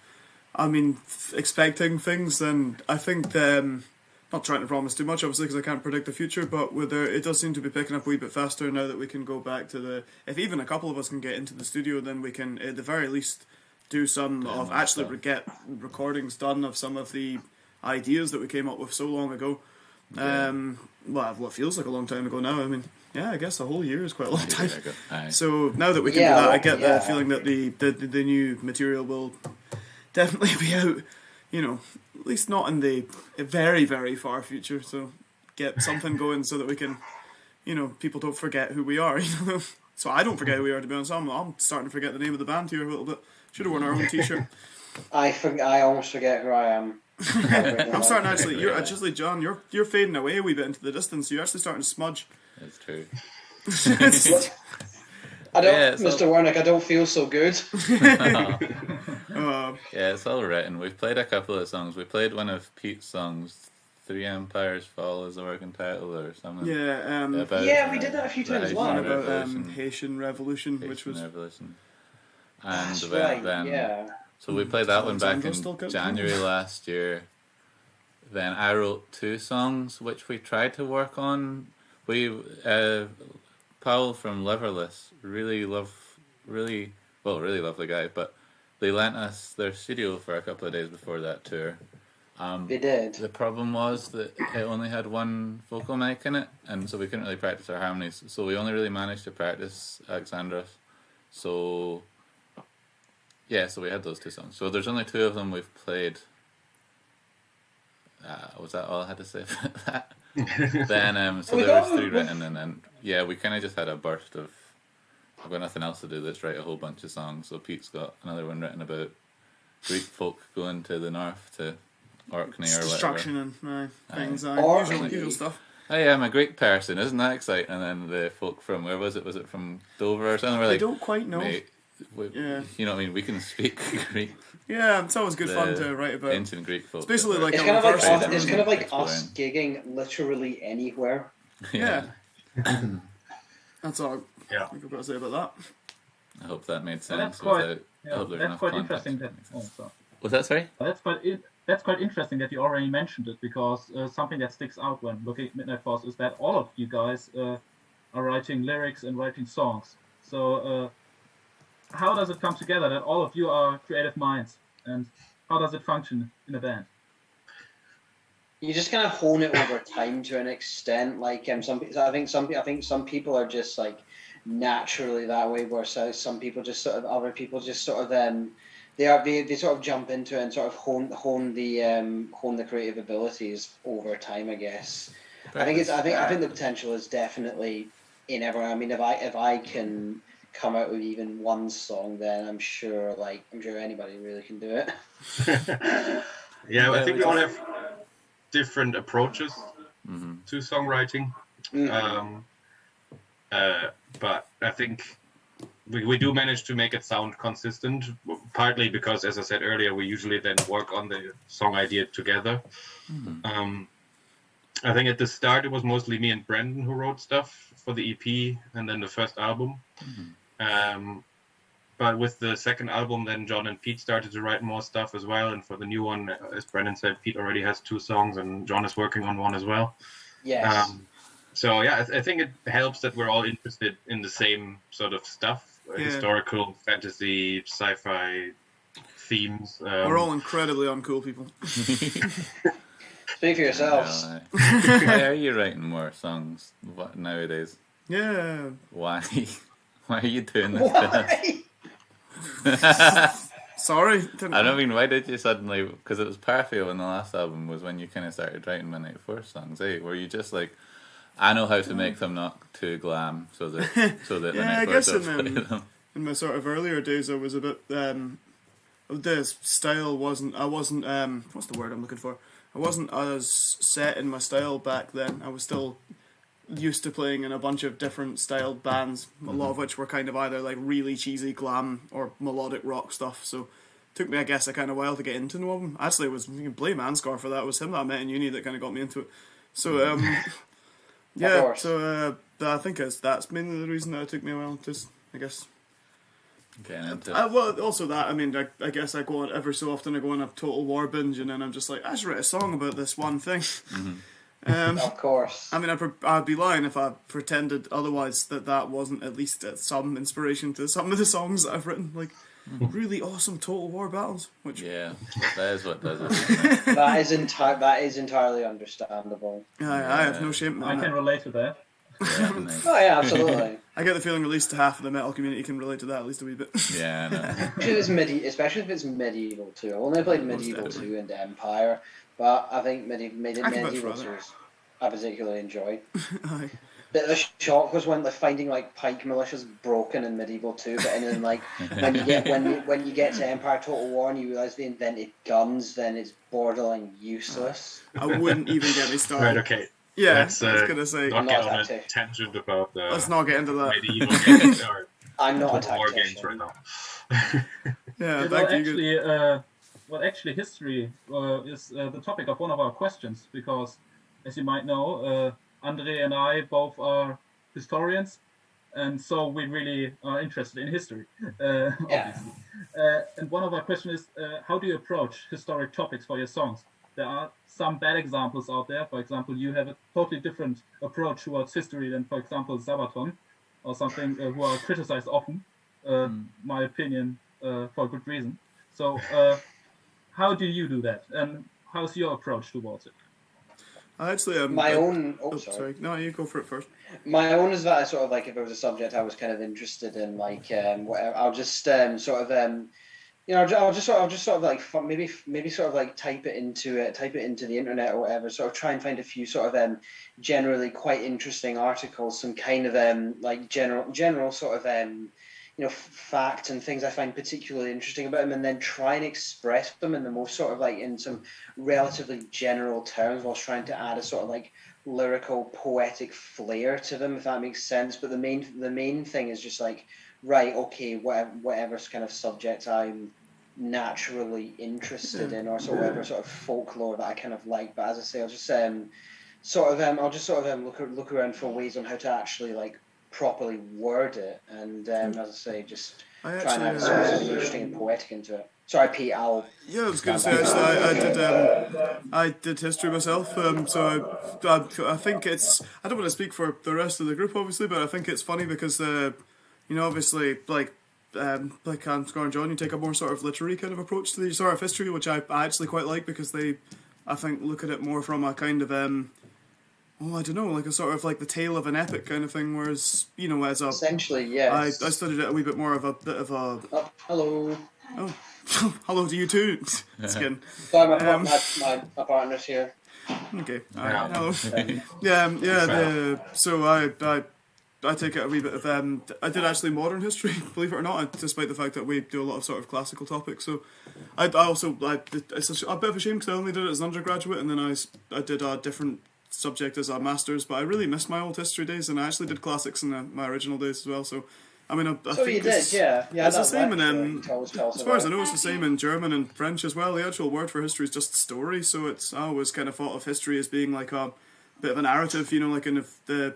I mean, expecting things, then I think not trying to promise too much, obviously, because I can't predict the future, but it does seem to be picking up a wee bit faster now that we can go back to if even a couple of us can get into the studio, then we can, at the very least, do some get recordings done of some of the ideas that we came up with so long ago. Well, what feels like a long time ago now. I mean, yeah, I guess a whole year is quite a long time. So now that we can do that, I get the feeling that the new material will definitely be out, at least not in the very, very far future. So get something going so that we can, people don't forget who we are. So I don't forget who we are, to be honest. I'm starting to forget the name of the band here a little bit. Should have worn our own T-shirt. I almost forget who I am. I'm starting actually. You're actually, John. You're fading away a wee bit into the distance. You're actually starting to smudge. That's true. I don't, Mr. Warnick. I don't feel so good. Yeah, it's all written. We've played a couple of songs. We played one of Pete's songs. 3 Empires Fall is the working title or something. Yeah, we did that a few times as well. About Haitian Revolution, which was Revolution. And then so we played that one back in January last year. Then I wrote 2 songs which we tried to work on. We Paul from Liverless, really lovely guy, but they lent us their studio for a couple of days before that tour. They did. The problem was that it only had one vocal mic in it, and so we couldn't really practice our harmonies. So we only really managed to practice Alexandros. So we had those 2 songs. So there's only 2 of them we've played. Was that all I had to say about that? Then so there was 3 written, and then we kind of just had a burst of, I've got nothing else to do, let's write a whole bunch of songs. So Pete's got another one written about Greek folk going to the north to Orkney or whatever. Destruction and things, usual stuff. Oh yeah, I'm a Greek person, isn't that exciting? And then the folk from, where was it? Was it from Dover or something? We're I don't quite know. Mate, you know what I mean? We can speak Greek. Yeah, it's always good fun to write about. Ancient Greek folk. It's basically like it's kind of like us gigging literally anywhere. Yeah. That's all I've got to say about that. I hope that made sense. That's quite interesting. Was that, sorry? That's quite interesting that you already mentioned it, because something that sticks out when looking at Midnight Force is that all of you guys are writing lyrics and writing songs. So how does it come together that all of you are creative minds, and how does it function in a band? You just kind of hone it over time to an extent. Like I think some people are just like naturally that way, whereas some people just sort of, other people just sort of they sort of jump into it and sort of hone the creative abilities over time, I guess. I think the potential is definitely in everyone. I mean, if I can come out with even one song, then I'm sure anybody really can do it. I think we all have different approaches to songwriting. But I think we do manage to make it sound consistent, partly because, as I said earlier, we usually then work on the song idea together. I think at the start it was mostly me and Brendan who wrote stuff for the EP and then the first album. But with the second album, then John and Pete started to write more stuff as well. And for the new one, as Brendan said, Pete already has 2 songs and John is working on one as well. Yes. I think it helps that we're all interested in the same sort of stuff, historical, fantasy, sci-fi themes. We're all incredibly uncool people. Speak for yourselves. Why are you writing more songs nowadays? Yeah. Why? Why are you doing this? Why? Sorry. Why did you suddenly? Because it was Parfio in the last album was when you kind of started writing Midnight Force songs, eh? Were you just like, I know how to make them not too glam, so that I guess in my sort of earlier days, I was a bit the style wasn't. I wasn't. What's the word I'm looking for? I wasn't as set in my style back then. I was still used to playing in a bunch of different styled bands, a lot of which were kind of either like really cheesy glam or melodic rock stuff. So it took me, I guess, a kind of while to get into one of them. Actually, it was, you can blame Ansgar for that. It was him that I met in uni that kind of got me into it. So yeah, so I think that's mainly the reason that it took me a while. Just, I guess. Okay, and Well, also that, I mean, I guess I go on every so often. I go on a Total War binge, and then I'm just like, I should write a song about this one thing. Of course. I mean, I'd be lying if I pretended otherwise that wasn't at least some inspiration to some of the songs that I've written. Like, really awesome Total War battles. Which yeah, that is what does it. That is entirely understandable. I have no shame. I can relate to that. Yeah, nice. Oh yeah, absolutely. I get the feeling at least half of the metal community can relate to that at least a wee bit. Yeah, I know. Especially if it's medieval 2. I've only played medieval 2 and Empire, but I think medieval 2 I particularly enjoyed. Aye. Bit of a shock was when finding like pike militias broken in medieval 2, but then like when you get to Empire Total War and you realise they invented guns, then it's borderline useless. I wouldn't even get me started. Right, okay. Yeah, Let's, I was gonna say. not I'm get not on a tactic. tangent about the Let's not get into that. medieval games or I'm not a Total War tactician. games right now. Yeah, Actually, history is the topic of one of our questions because, as you might know, André and I both are historians, and so we really are interested in history, obviously. And one of our questions is, how do you approach historic topics for your songs? There are some bad examples out there. For example, you have a totally different approach towards history than, for example, Sabaton, or something who are criticized often, my opinion, for good reason. So, how do you do that, and how's your approach towards it? I actually My own. Oh, sorry. No, you go for it first. My own is that I sort of like if it was a subject I was kind of interested in, like whatever, I'll just sort of you know, I'll just sort of like maybe sort of like type it into the internet or whatever. Sort of try and find a few sort of generally quite interesting articles, some kind of like general sort of you know, facts and things I find particularly interesting about them, and then try and express them in the most sort of like in some relatively general terms, whilst trying to add a sort of like lyrical, poetic flair to them, if that makes sense. But the main thing is just like, right, okay, whatever kind of subject I'm naturally interested in, or sort of whatever sort of folklore that I kind of like. But as I say, I'll just look around for ways on how to actually like properly word it, and as I say, just try and add something interesting and poetic into it. Sorry, Pete. Yeah, I was going to say actually, I did history myself, so I think it's. I don't want to speak for the rest of the group, obviously, but I think it's funny because you know, obviously, like Ansgar and John, you take a more sort of literary kind of approach to the sort of history, which I actually quite like because they, I think, look at it more from a kind of I don't know, like a sort of like the tale of an epic kind of thing, whereas, you know, as a... Essentially, yes. I studied it a wee bit more of a bit of a... Oh, hello. Oh, hello to you too, Skin. Sorry, my partner's here. Okay, Yeah. hello. So I take it a wee bit of... I did actually modern history, believe it or not, despite the fact that we do a lot of sort of classical topics, so... it's a bit of a shame because I only did it as an undergraduate, and then I did a different subject as a master's, but I really missed my old history days, and I actually did classics in my original days as well, so I mean, I so think you did, yeah. It's the same in as far as I know, it's the same in German and French as well. The actual word for history is just story, so I always kind of thought of history as being like a bit of a narrative, you know, like in it's a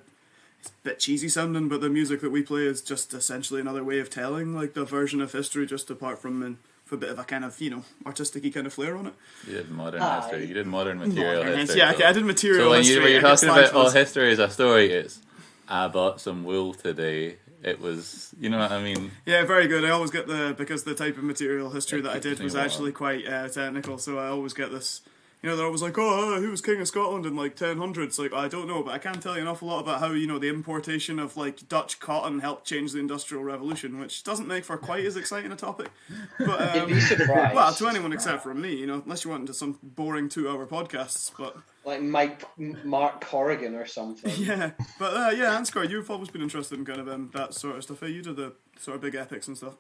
bit cheesy sounding, but the music that we play is just essentially another way of telling like the version of history, just apart from for a bit of a kind of, you know, artistic-y kind of flair on it. You did modern history. You did modern material history. Yeah, okay, I did material history. So when you're talking about history as a story, it's I bought some wool today. It was, you know what I mean? Yeah, very good. I always get because the type of material history that I did was actually quite technical, so I always get this. You know, they're always like, oh, who was King of Scotland in like 1000s? Like, I don't know, but I can tell you an awful lot about how, you know, the importation of like Dutch cotton helped change the Industrial Revolution, which doesn't make for quite as exciting a topic. But you'd be surprised. Well, to anyone except for me, you know, unless you want into some boring 2-hour podcasts, but like Mark Corrigan or something. Yeah, but Ansgar, you've always been interested in kind of that sort of stuff. You did the sort of big epics and stuff.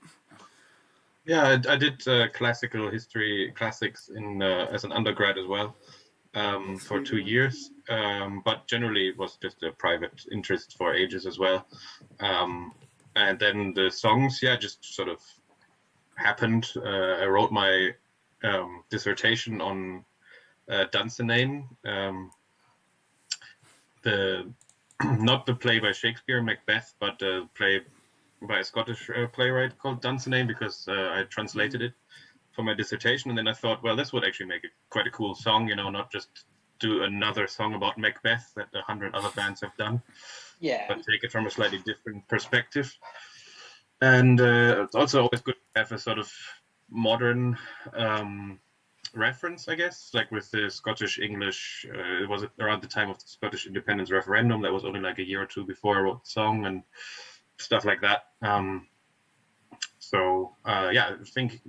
Yeah, I did classical history classics in as an undergrad as well. for 2 years. But generally, it was just a private interest for ages as well. And then the songs, just sort of happened. I wrote my dissertation on Dunsinane, not the play by Shakespeare, Macbeth, but the play by a Scottish playwright called Dunsinane, because I translated it for my dissertation. And then I thought, well, this would actually make it quite a cool song, not just do another song about Macbeth that 100 other bands have done, but take it from a slightly different perspective. And it's also always good to have a sort of modern reference, I guess, like with the Scottish English. It was around the time of the Scottish independence referendum. That was only like a year or two before I wrote the song and stuff like that. I think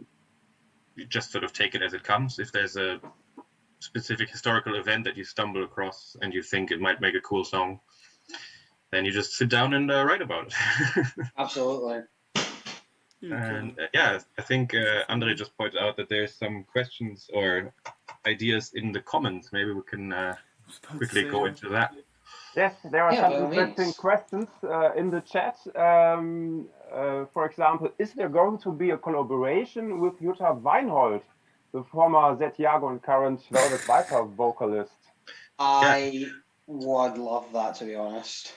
you just sort of take it as it comes. If there's a specific historical event that you stumble across and you think it might make a cool song, then you just sit down and write about it. Absolutely. And I think André just pointed out that there's some questions or ideas in the comments. Maybe we can quickly go into that. Yes, there are some interesting questions in the chat. For example, is there going to be a collaboration with Jutta Weinhold, the former Zed Yago and current Velvet Viper vocalist? I would love that, to be honest.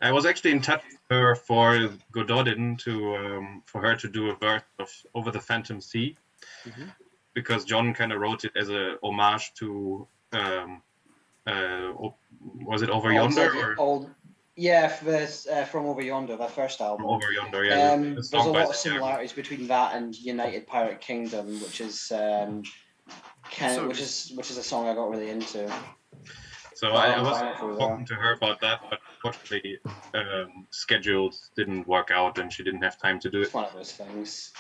I was actually in touch with her for Gododin for her to do a verse of Over the Phantom Sea, because John kind of wrote it as a homage to was it Over Yonder? From Over Yonder, the first album. Over Yonder, there's a lot of similarities between that and United Pirate Kingdom, which is which is a song I got really into. So I was talking to her about that, but unfortunately schedules didn't work out and she didn't have time to do it. It's one of those things.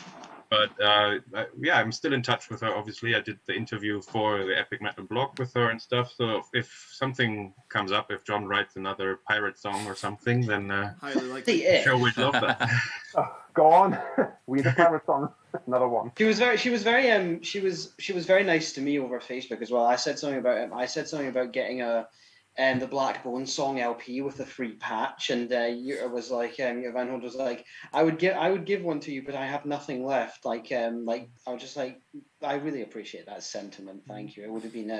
But I'm still in touch with her. Obviously, I did the interview for the Epic Metal blog with her and stuff. So if something comes up, if John writes another pirate song or something, then sure, we'd love that. Go on, we need a pirate song. Another one. She was very nice to me over Facebook as well. I said something about getting the Black Bone song LP with the free patch, and Jutta was like, Jutta Weinhold was like, I would give one to you, but I have nothing left. I was just like, I really appreciate that sentiment. Thank you. It would have been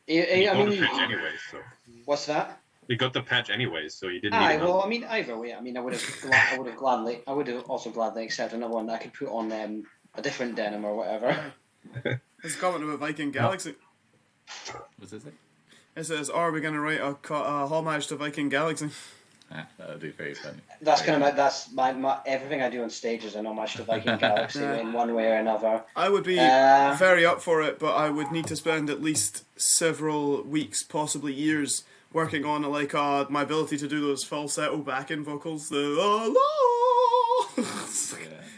anyway, so. What's that? You got the patch anyways, so you didn't. Either way, I would have also gladly accepted another one that I could put on a different denim or whatever. There's a comment about Viking Galaxy. What's this? It says, "Are we going to write a homage to Viking Galaxy?" That would be very funny. That's my everything I do on stage is an homage to Viking Galaxy in one way or another. I would be very up for it, but I would need to spend at least several weeks, possibly years, working on my ability to do those falsetto backing vocals.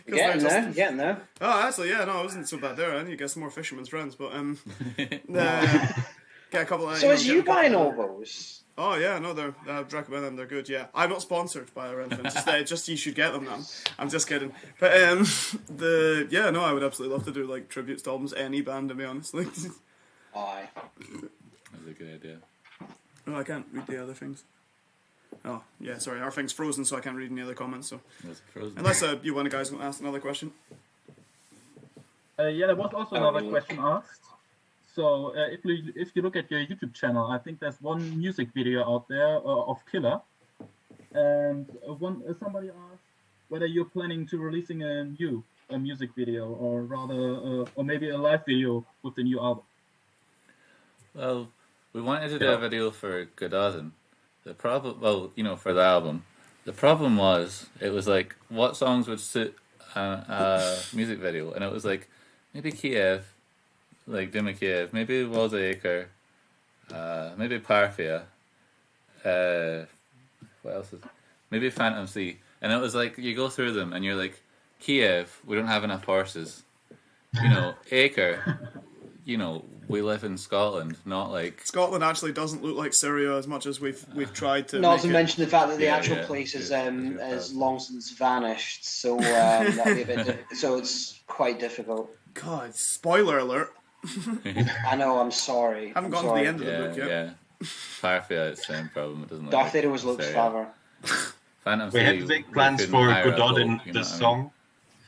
Getting there. Oh, actually, yeah, no, it wasn't so bad there. I need to get some more Fisherman's Friends, but get a couple of. So is you buying all those? Oh yeah, no, they're recommend them. They're good. Yeah, I'm not sponsored by or anything. Just you should get them now. I'm just kidding. But I would absolutely love to do like tributes to albums, any band, to be honest. Aye. That's a good idea. No, I can't read the other things. Oh, yeah, sorry, our thing's frozen, so I can't read any other comments. So, unless you one of the guys want to ask another question. There was also another question asked. So, if you look at your YouTube channel, I think there's one music video out there of Killer, and somebody asked whether you're planning to releasing a music video, or rather, or maybe a live video with the new album. Well, we wanted to do a video for Gododin. The problem, for the album, the problem was, it was like, what songs would suit a music video? And it was like, maybe Kiev, like Dima Kiev, maybe Walls of Acre, maybe Parfia, what else is, maybe Phantom Sea. And it was like, you go through them and you're like, Kiev, we don't have enough horses. Acre, we live in Scotland, not like... Scotland actually doesn't look like Syria as much as we've tried to. Not to mention the fact that the actual place is long since vanished, so that'd be a bit so it's quite difficult. God, spoiler alert. I know, I'm sorry. I haven't gone to the end of the book yet. Yeah. Firefly has the same problem. It doesn't look Darth like Vader always looks clever. We had big plans for Gododin, the song.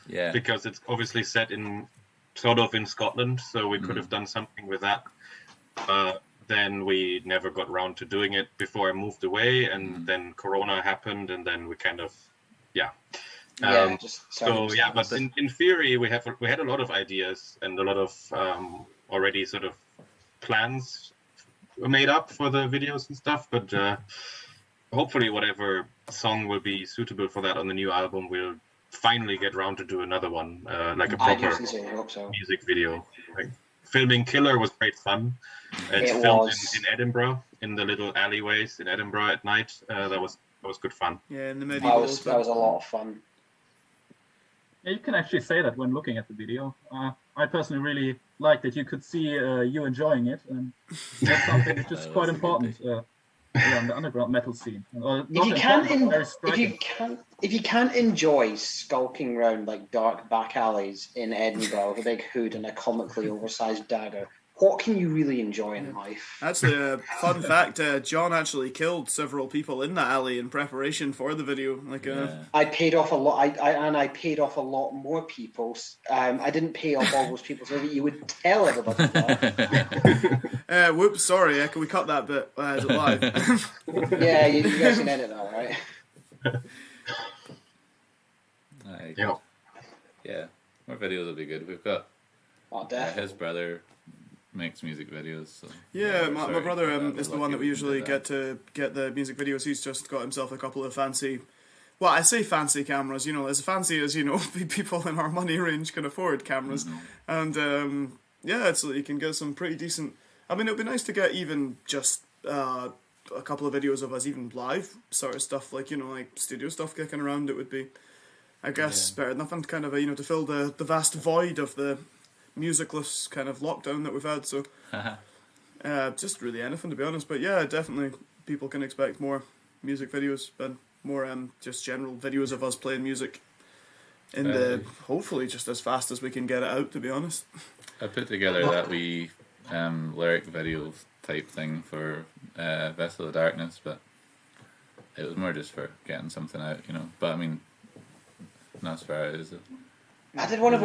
Yeah. Because it's obviously set in Scotland, so we could have done something with that. Then we never got around to doing it before I moved away, and then Corona happened, and then we kind of, but in theory, we had a lot of ideas and a lot of already sort of plans made up for the videos and stuff, but hopefully whatever song will be suitable for that on the new album, we'll finally get around to do another one, like a proper music video. Like, filming Killer was great fun. It's filmed in Edinburgh, in the little alleyways in Edinburgh at night. That was good fun. Yeah, in the medieval. That was a lot of fun. Yeah, you can actually say that when looking at the video. I personally really like that you could see you enjoying it, and that's something that's just quite important in the underground metal scene. If you can't enjoy skulking around like dark back alleys in Edinburgh with a big hood and a comically oversized dagger, what can you really enjoy in life? Actually, a fun fact: John actually killed several people in that alley in preparation for the video. I paid off a lot. I paid off a lot more people. I didn't pay off all those people so that you would tell everybody that. Whoops, sorry. Can we cut that bit? Is it live? Yeah, you guys can edit that, right? Yeah, more videos will be good. We've got his brother makes music videos. So my brother is the one that we usually get to get the music videos. He's just got himself a couple of fancy, well, I say fancy cameras, as fancy as, people in our money range can afford cameras. And it's you can get some pretty decent, I mean, it would be nice to get even just a couple of videos of us even live sort of stuff, like studio stuff kicking around. It would be, I guess, better than nothing, kind of to fill the vast void of the musicless kind of lockdown that we've had. So just really anything, to be honest. But yeah, definitely people can expect more music videos and more just general videos of us playing music in hopefully just as fast as we can get it out, to be honest. I put together that wee lyric video type thing for Vessel of Darkness, but it was more just for getting something out, but I mean, not as far as it. I did one of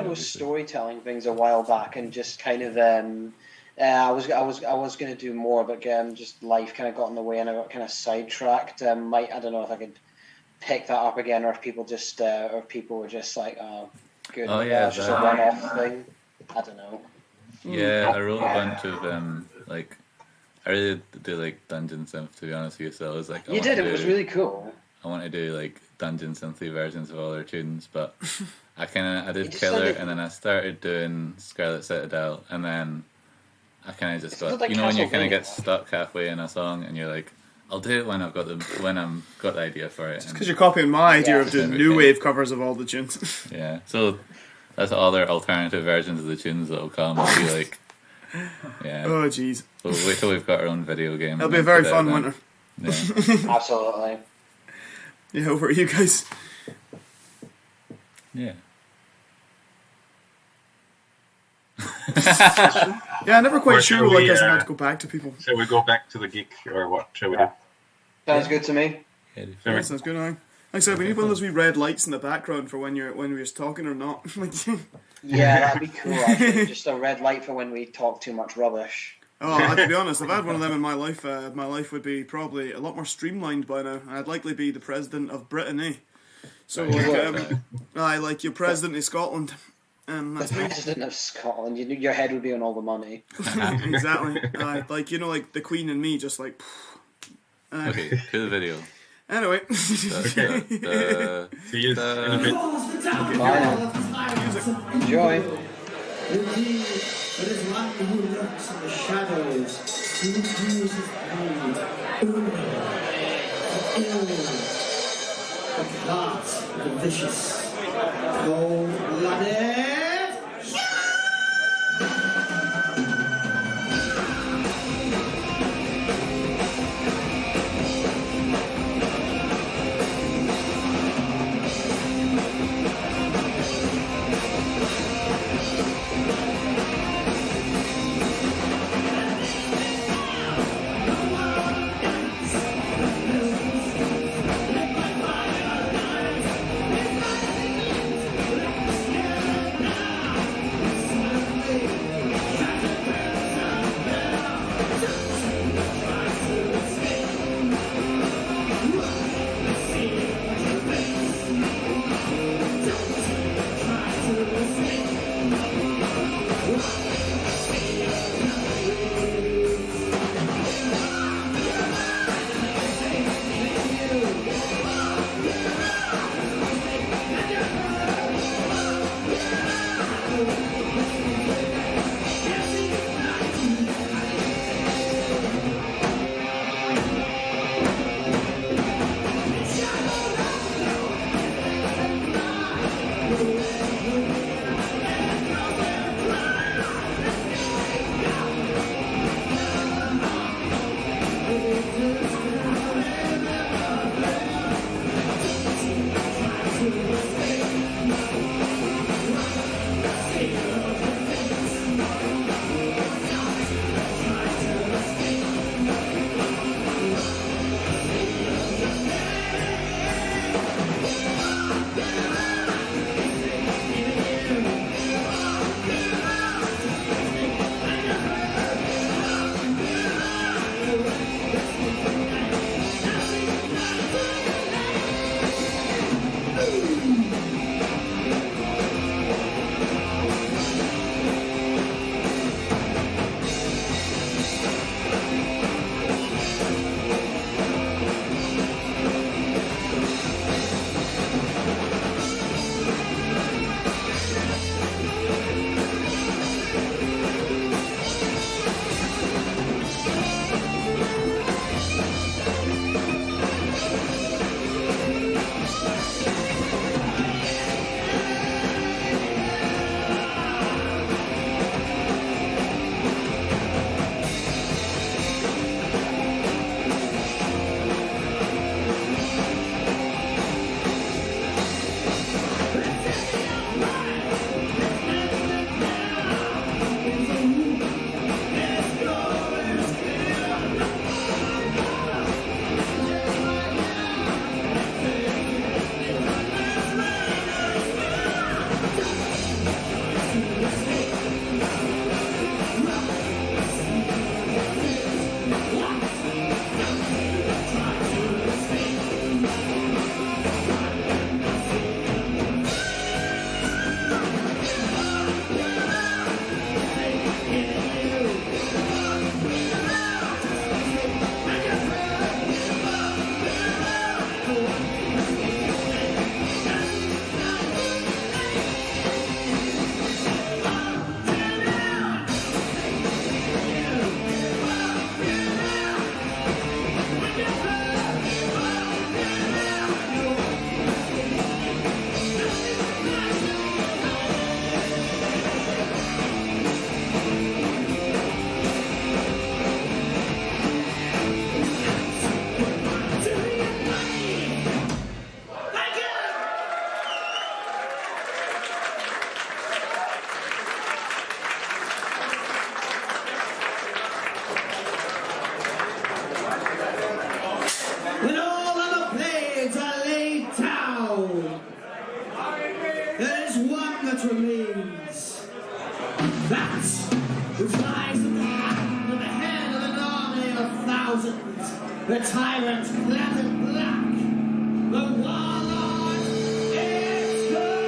those storytelling things a while back, and just kind of I was going to do more, but just life kind of got in the way, and I got kind of sidetracked. I don't know if I could pick that up again, or if people were just like, oh, good, it's just a one-off thing. I don't know. Yeah, I wrote a bunch of I really do like dungeon synth, to be honest with you. So I was like, it was really cool. I want to do like dungeon synthy versions of all their tunes, but I did Killer, and then I started doing Scarlet Citadel, and then I kind of just got, when you kind of get stuck halfway in a song, and you're like, I'll do it when I've got the idea for it. It's because you're copying my idea of doing new wave covers of all the tunes. Yeah, so that's all their alternative versions of the tunes that'll come. I'll be like, yeah. Oh jeez. We'll wait till we've got our own video game. It'll be a very fun winter. Yeah. Absolutely. Yeah, over to you guys. Yeah. Yeah, I'm never quite sure what I have to go back to people. Shall we go back to the gig, or what shall we do? Sounds good to me. Yeah, sounds good, Like I said, we need one of those wee red lights in the background for when we're just talking or not. Yeah, that'd be cool, actually. Just a red light for when we talk too much rubbish. Oh, to be honest, if I had one of them in my life, my life would be probably a lot more streamlined by now. I'd likely be the president of Britain, So, like your president of Scotland. That's the president of Scotland. Your head would be on all the money. Exactly. Like the Queen and me, just like. Okay, to the video. Anyway. See you in a bit. Bye now. Enjoy. Indeed, it is one who lurks in the shadows, who uses pain, the ill, the heart of the vicious, cold-blooded. now. There is one that remains. That which lies at the head of an army of thousands. The tyrant clad in black. The warlord is gone.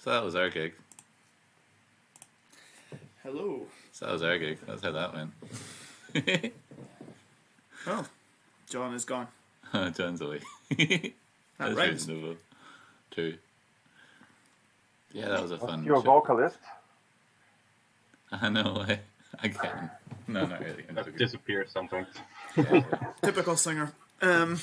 So that was our gig. Hello. So that was our gig. That's how that went. Oh, John is gone. John's away. That's rhymes. reasonable. True. Yeah, that was a fun Your show. vocalist. I know. I can. No, not really. That disappears sometimes. Yeah. Typical singer. Yeah,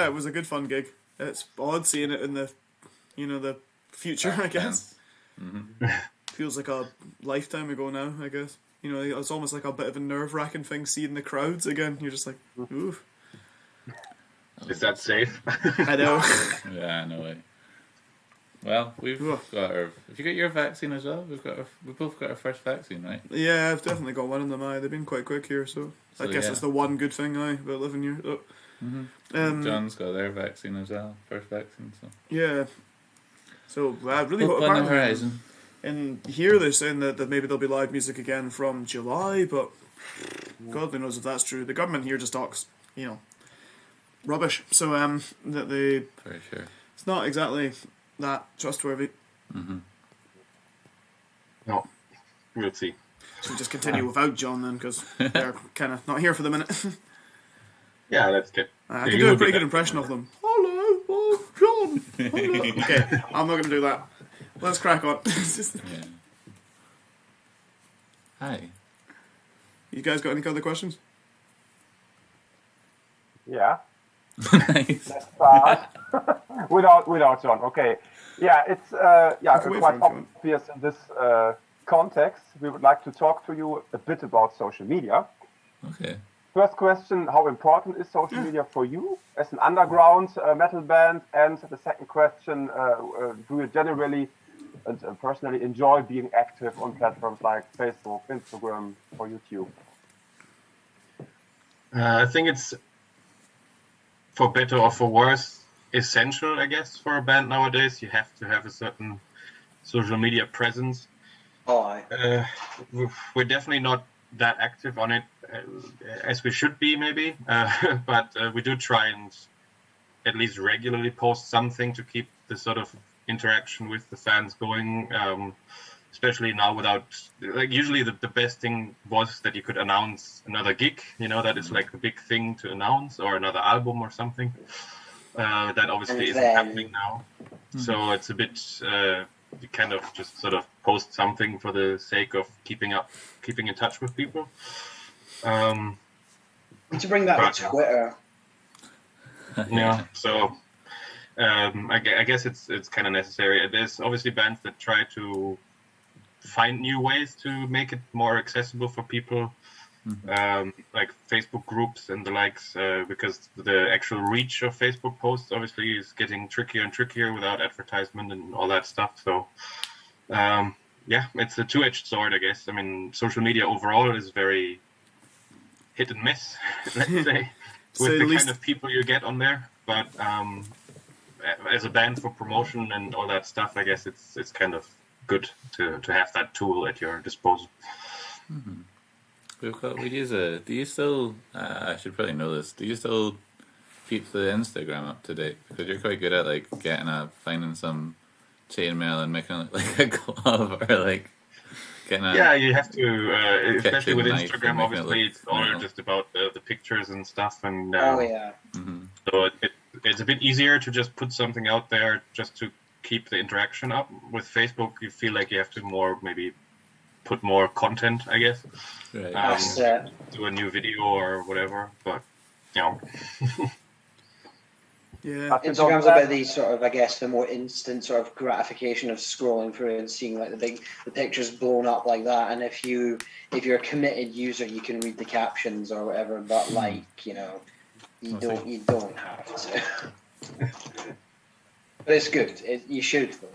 it was a good fun gig. It's odd seeing it in the, the future, I guess. Mm-hmm. Feels like a lifetime ago now, I guess. It's almost like a bit of a nerve-wracking thing seeing the crowds again. You're just like, ooh. Is that safe? I know. Yeah, no way. Well, we've got our. Have you got your vaccine as well? We both got our first vaccine, right? Yeah, I've definitely got one of them. They've been quite quick here, so I guess it's the one good thing about living here. Oh. Mm-hmm. John's got their vaccine as well, first vaccine. So yeah. So I really hope hope on the horizon. And here they're saying that maybe there'll be live music again from July, but God only knows if that's true. The government here just talks, rubbish. So that they For sure. it's not exactly that trustworthy. Mm-hmm. No, we'll see. So we just continue without John then, because they're kind of not here for the minute. Yeah, that's good. I can do a pretty good impression of them. Hello, oh, John. Hello. Okay, I'm not going to do that. Let's crack on. Yeah. Hi. You guys got any other questions? Yeah. Nice. Let's start. without John. Okay. Yeah, it's away quite from him. obvious in this context. We would like to talk to you a bit about social media. Okay. First question, how important is social media for you as an underground metal band? And the second question, do you generally and personally enjoy being active on platforms like Facebook, Instagram, or YouTube? I think it's, for better or for worse, essential, I guess, for a band nowadays. You have to have a certain social media presence. Oh, aye. We're definitely not that active on it as we should be, maybe, but we do try and at least regularly post something to keep the sort of interaction with the fans going, especially now without, like, usually the best thing was that you could announce another gig, that is like a big thing to announce, or another album or something. That obviously isn't happening now. So it's a bit, you kind of just sort of post something for the sake of keeping in touch with people. To bring that to Twitter. Yeah, so I guess it's kind of necessary. There's obviously bands that try to find new ways to make it more accessible for people, like Facebook groups and the likes, because the actual reach of Facebook posts obviously is getting trickier and trickier without advertisement and all that stuff. So it's a two-edged sword, I guess. I mean, social media overall is very hit and miss, let's say, with the kind of people you get on there. But as a band for promotion and all that stuff, I guess it's kind of good to have that tool at your disposal. We use do you still, I should probably know this, do you still keep the Instagram up to date? Because you're quite good at like finding some chainmail and making it like a glove, or like getting you have to, especially with Instagram, obviously it's all metal. just about the pictures and stuff, and so it's a bit easier to just put something out there just to keep the interaction up. With Facebook, you feel like you have to maybe put more content, I guess. Right. Do a new video or whatever, but Yeah. Instagram's about the sort of, I guess, the more instant sort of gratification of scrolling through and seeing like the pictures blown up like that. And if you're a committed user, you can read the captions or whatever. But you don't have to. But it's good. You should though.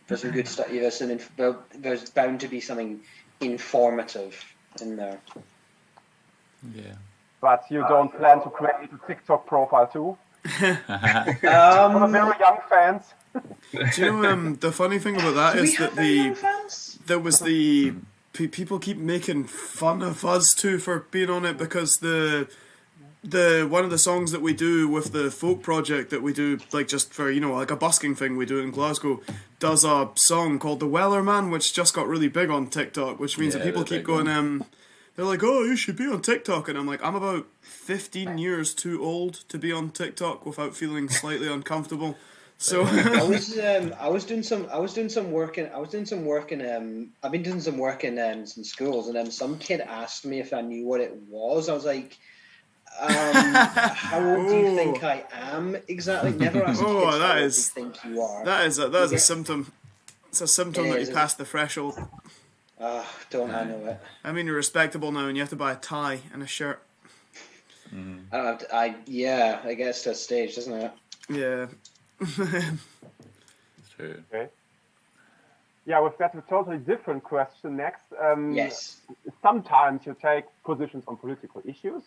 There's some good stuff. There's bound to be something informative in there. Yeah. But you don't plan to create a TikTok profile too? For the very young fans. Do you know the funny thing about that is that there was people keep making fun of us too for being on it, because one of the songs that we do with the folk project that we do, like just for, like a busking thing we do in Glasgow, does a song called The Weller Man, which just got really big on TikTok, which means that people keep going, they're like, oh, you should be on TikTok, and I'm like, I'm about 15 years too old to be on TikTok without feeling slightly uncomfortable. So I was doing some work in some schools, and some kid asked me if I knew what it was. I was like, how old do you think I am exactly? Never ask kids how old you think you are. That is a symptom. It's a symptom that you passed the threshold. Don't I know it? I mean, you're respectable now, and you have to buy a tie and a shirt. I don't have to. I guess to a stage, doesn't it? Yeah. It's true. Okay. Yeah, we've got a totally different question next. Yes. Sometimes you take positions on political issues.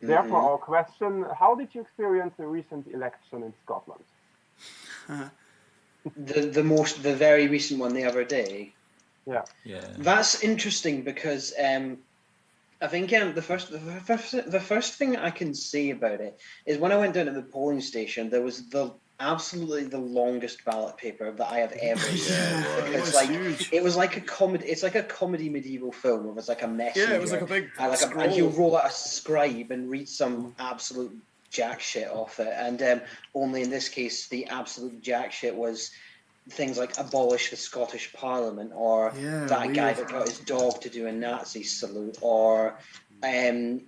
Therefore, our question: how did you experience the recent election in Scotland? The very recent one the other day. Yeah. That's interesting because I think the first thing I can say about it is when I went down to the polling station, there was absolutely the longest ballot paper that I have ever seen. Because it was like a comedy. It's like a comedy medieval film. It was like a messenger. Yeah, it was like a big scroll. and he'll roll out a scribe and read some absolute jack shit off it. And only in this case, the absolute jack shit was things like abolish the Scottish Parliament, or that guy that got his dog to do a Nazi salute, or any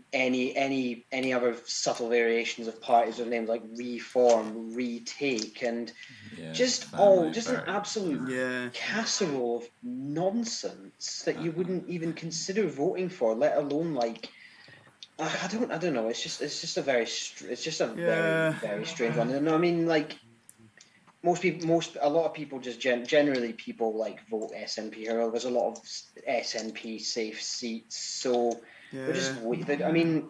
other subtle variations of parties with names like Reform, Retake, and just an absolute casserole of nonsense that you wouldn't even consider voting for, let alone like. I don't know. It's just a very very strange one. And I mean, like. A lot of people just generally people like vote SNP. Or there's a lot of SNP safe seats, so they're just. I mean,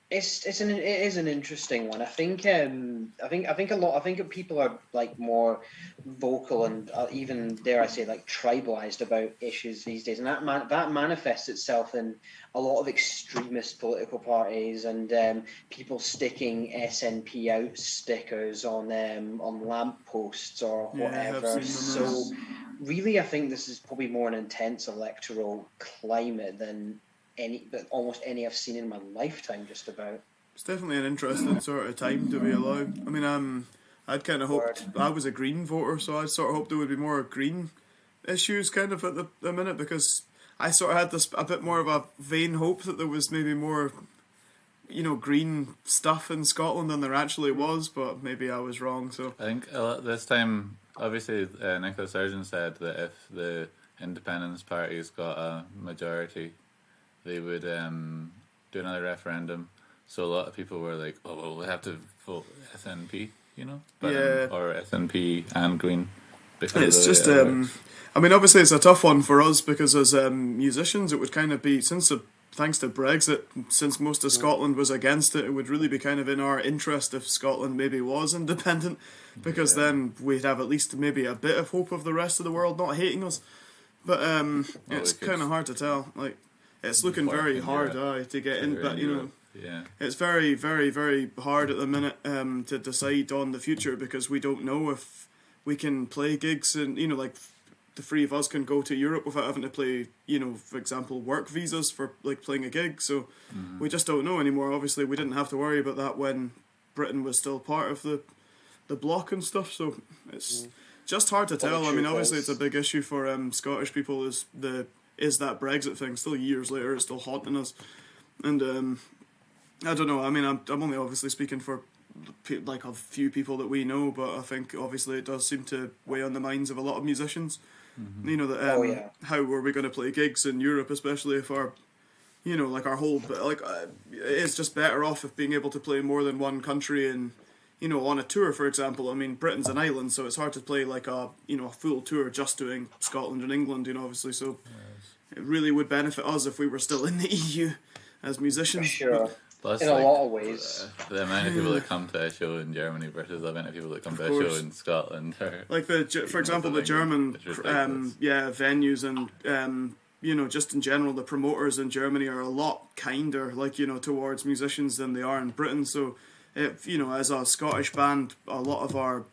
it is an interesting one. I think people are like more vocal and even dare I say like tribalized about issues these days, and that manifests itself in a lot of extremist political parties and people sticking SNP out stickers on lampposts or whatever. So really, I think this is probably more an intense electoral climate than almost any I've seen in my lifetime, just about. It's definitely an interesting sort of time to be alive. I mean, I'd kind of hoped, I was a Green voter, so I'd sort of hoped there would be more Green issues kind of at the minute, because I sort of had a bit more of a vain hope that there was maybe more, Green stuff in Scotland than there actually was, but maybe I was wrong. So I think this time, obviously, Nicola Sturgeon said that if the Independence Party's got a majority, they would do another referendum. So a lot of people were like, "Oh, well, we have to vote SNP," but, or SNP and Green. Because it's just, I mean, obviously it's a tough one for us because as musicians, it would kind of be thanks to Brexit, since most of Scotland was against it, it would really be kind of in our interest if Scotland maybe was independent, because then we'd have at least maybe a bit of hope of the rest of the world not hating us. But it's kind of hard to tell. Like. It's looking very hard to get in, but it's very, very, very hard at the minute to decide on the future, because we don't know if we can play gigs and like the three of us can go to Europe without having to play, for example, work visas for like playing a gig. So we just don't know anymore. Obviously, we didn't have to worry about that when Britain was still part of the bloc and stuff. So it's just hard to tell. I mean, obviously, it's a big issue for Scottish people. Is that Brexit thing still years later? It's still haunting us, and I don't know. I mean, I'm only obviously speaking for like a few people that we know, but I think obviously it does seem to weigh on the minds of a lot of musicians. That how are we going to play gigs in Europe, especially if our like our whole it's just better off if being able to play more than one country and on a tour, for example. I mean, Britain's an island, so it's hard to play like a a full tour just doing Scotland and England, obviously. So it really would benefit us if we were still in the EU as musicians. For sure. Plus, in a lot of ways. The amount of people that come to a show in Germany versus the amount of people that come to a show in Scotland. Like for example, the German venues and just in general, the promoters in Germany are a lot kinder, like, towards musicians than they are in Britain. So, if, as a Scottish band, a lot of our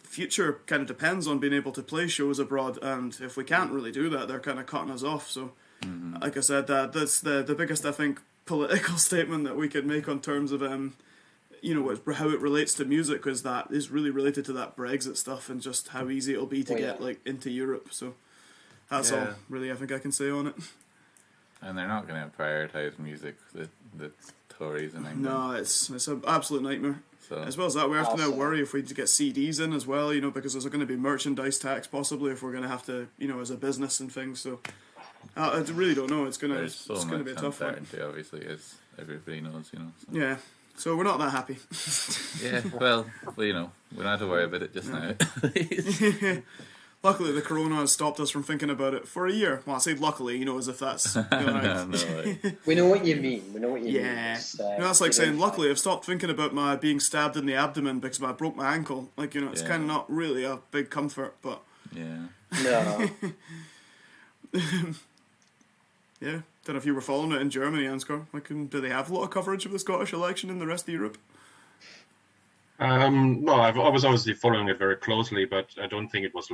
future kind of depends on being able to play shows abroad, and if we can't really do that, they're kind of cutting us off. So, like I said, that's the biggest, I think, political statement that we could make on terms of how it relates to music, because that is really related to that Brexit stuff and just how easy it'll be to get like into Europe. So that's all really I think I can say on it. And they're not going to prioritise music, the Tories in England. No, it's an absolute nightmare. So, as well as that, we have to now worry if we get CDs in as well, because there's going to be merchandise tax possibly if we're going to have to, as a business and things. So I really don't know. It's going to be a tough one. Obviously, as everybody knows, So. Yeah. So we're not that happy. Yeah, well, we don't have to worry about it just now. Luckily, the corona has stopped us from thinking about it for a year. Well, I say luckily, as if that's... We know what you mean. Yeah. That's like saying, luckily, I've stopped thinking about my being stabbed in the abdomen because I broke my ankle. Like, it's kind of not really a big comfort, but... Yeah. No. Yeah. Don't know if you were following it in Germany, Ansgar. Like, do they have a lot of coverage of the Scottish election in the rest of Europe? No, I was obviously following it very closely, but I don't think it was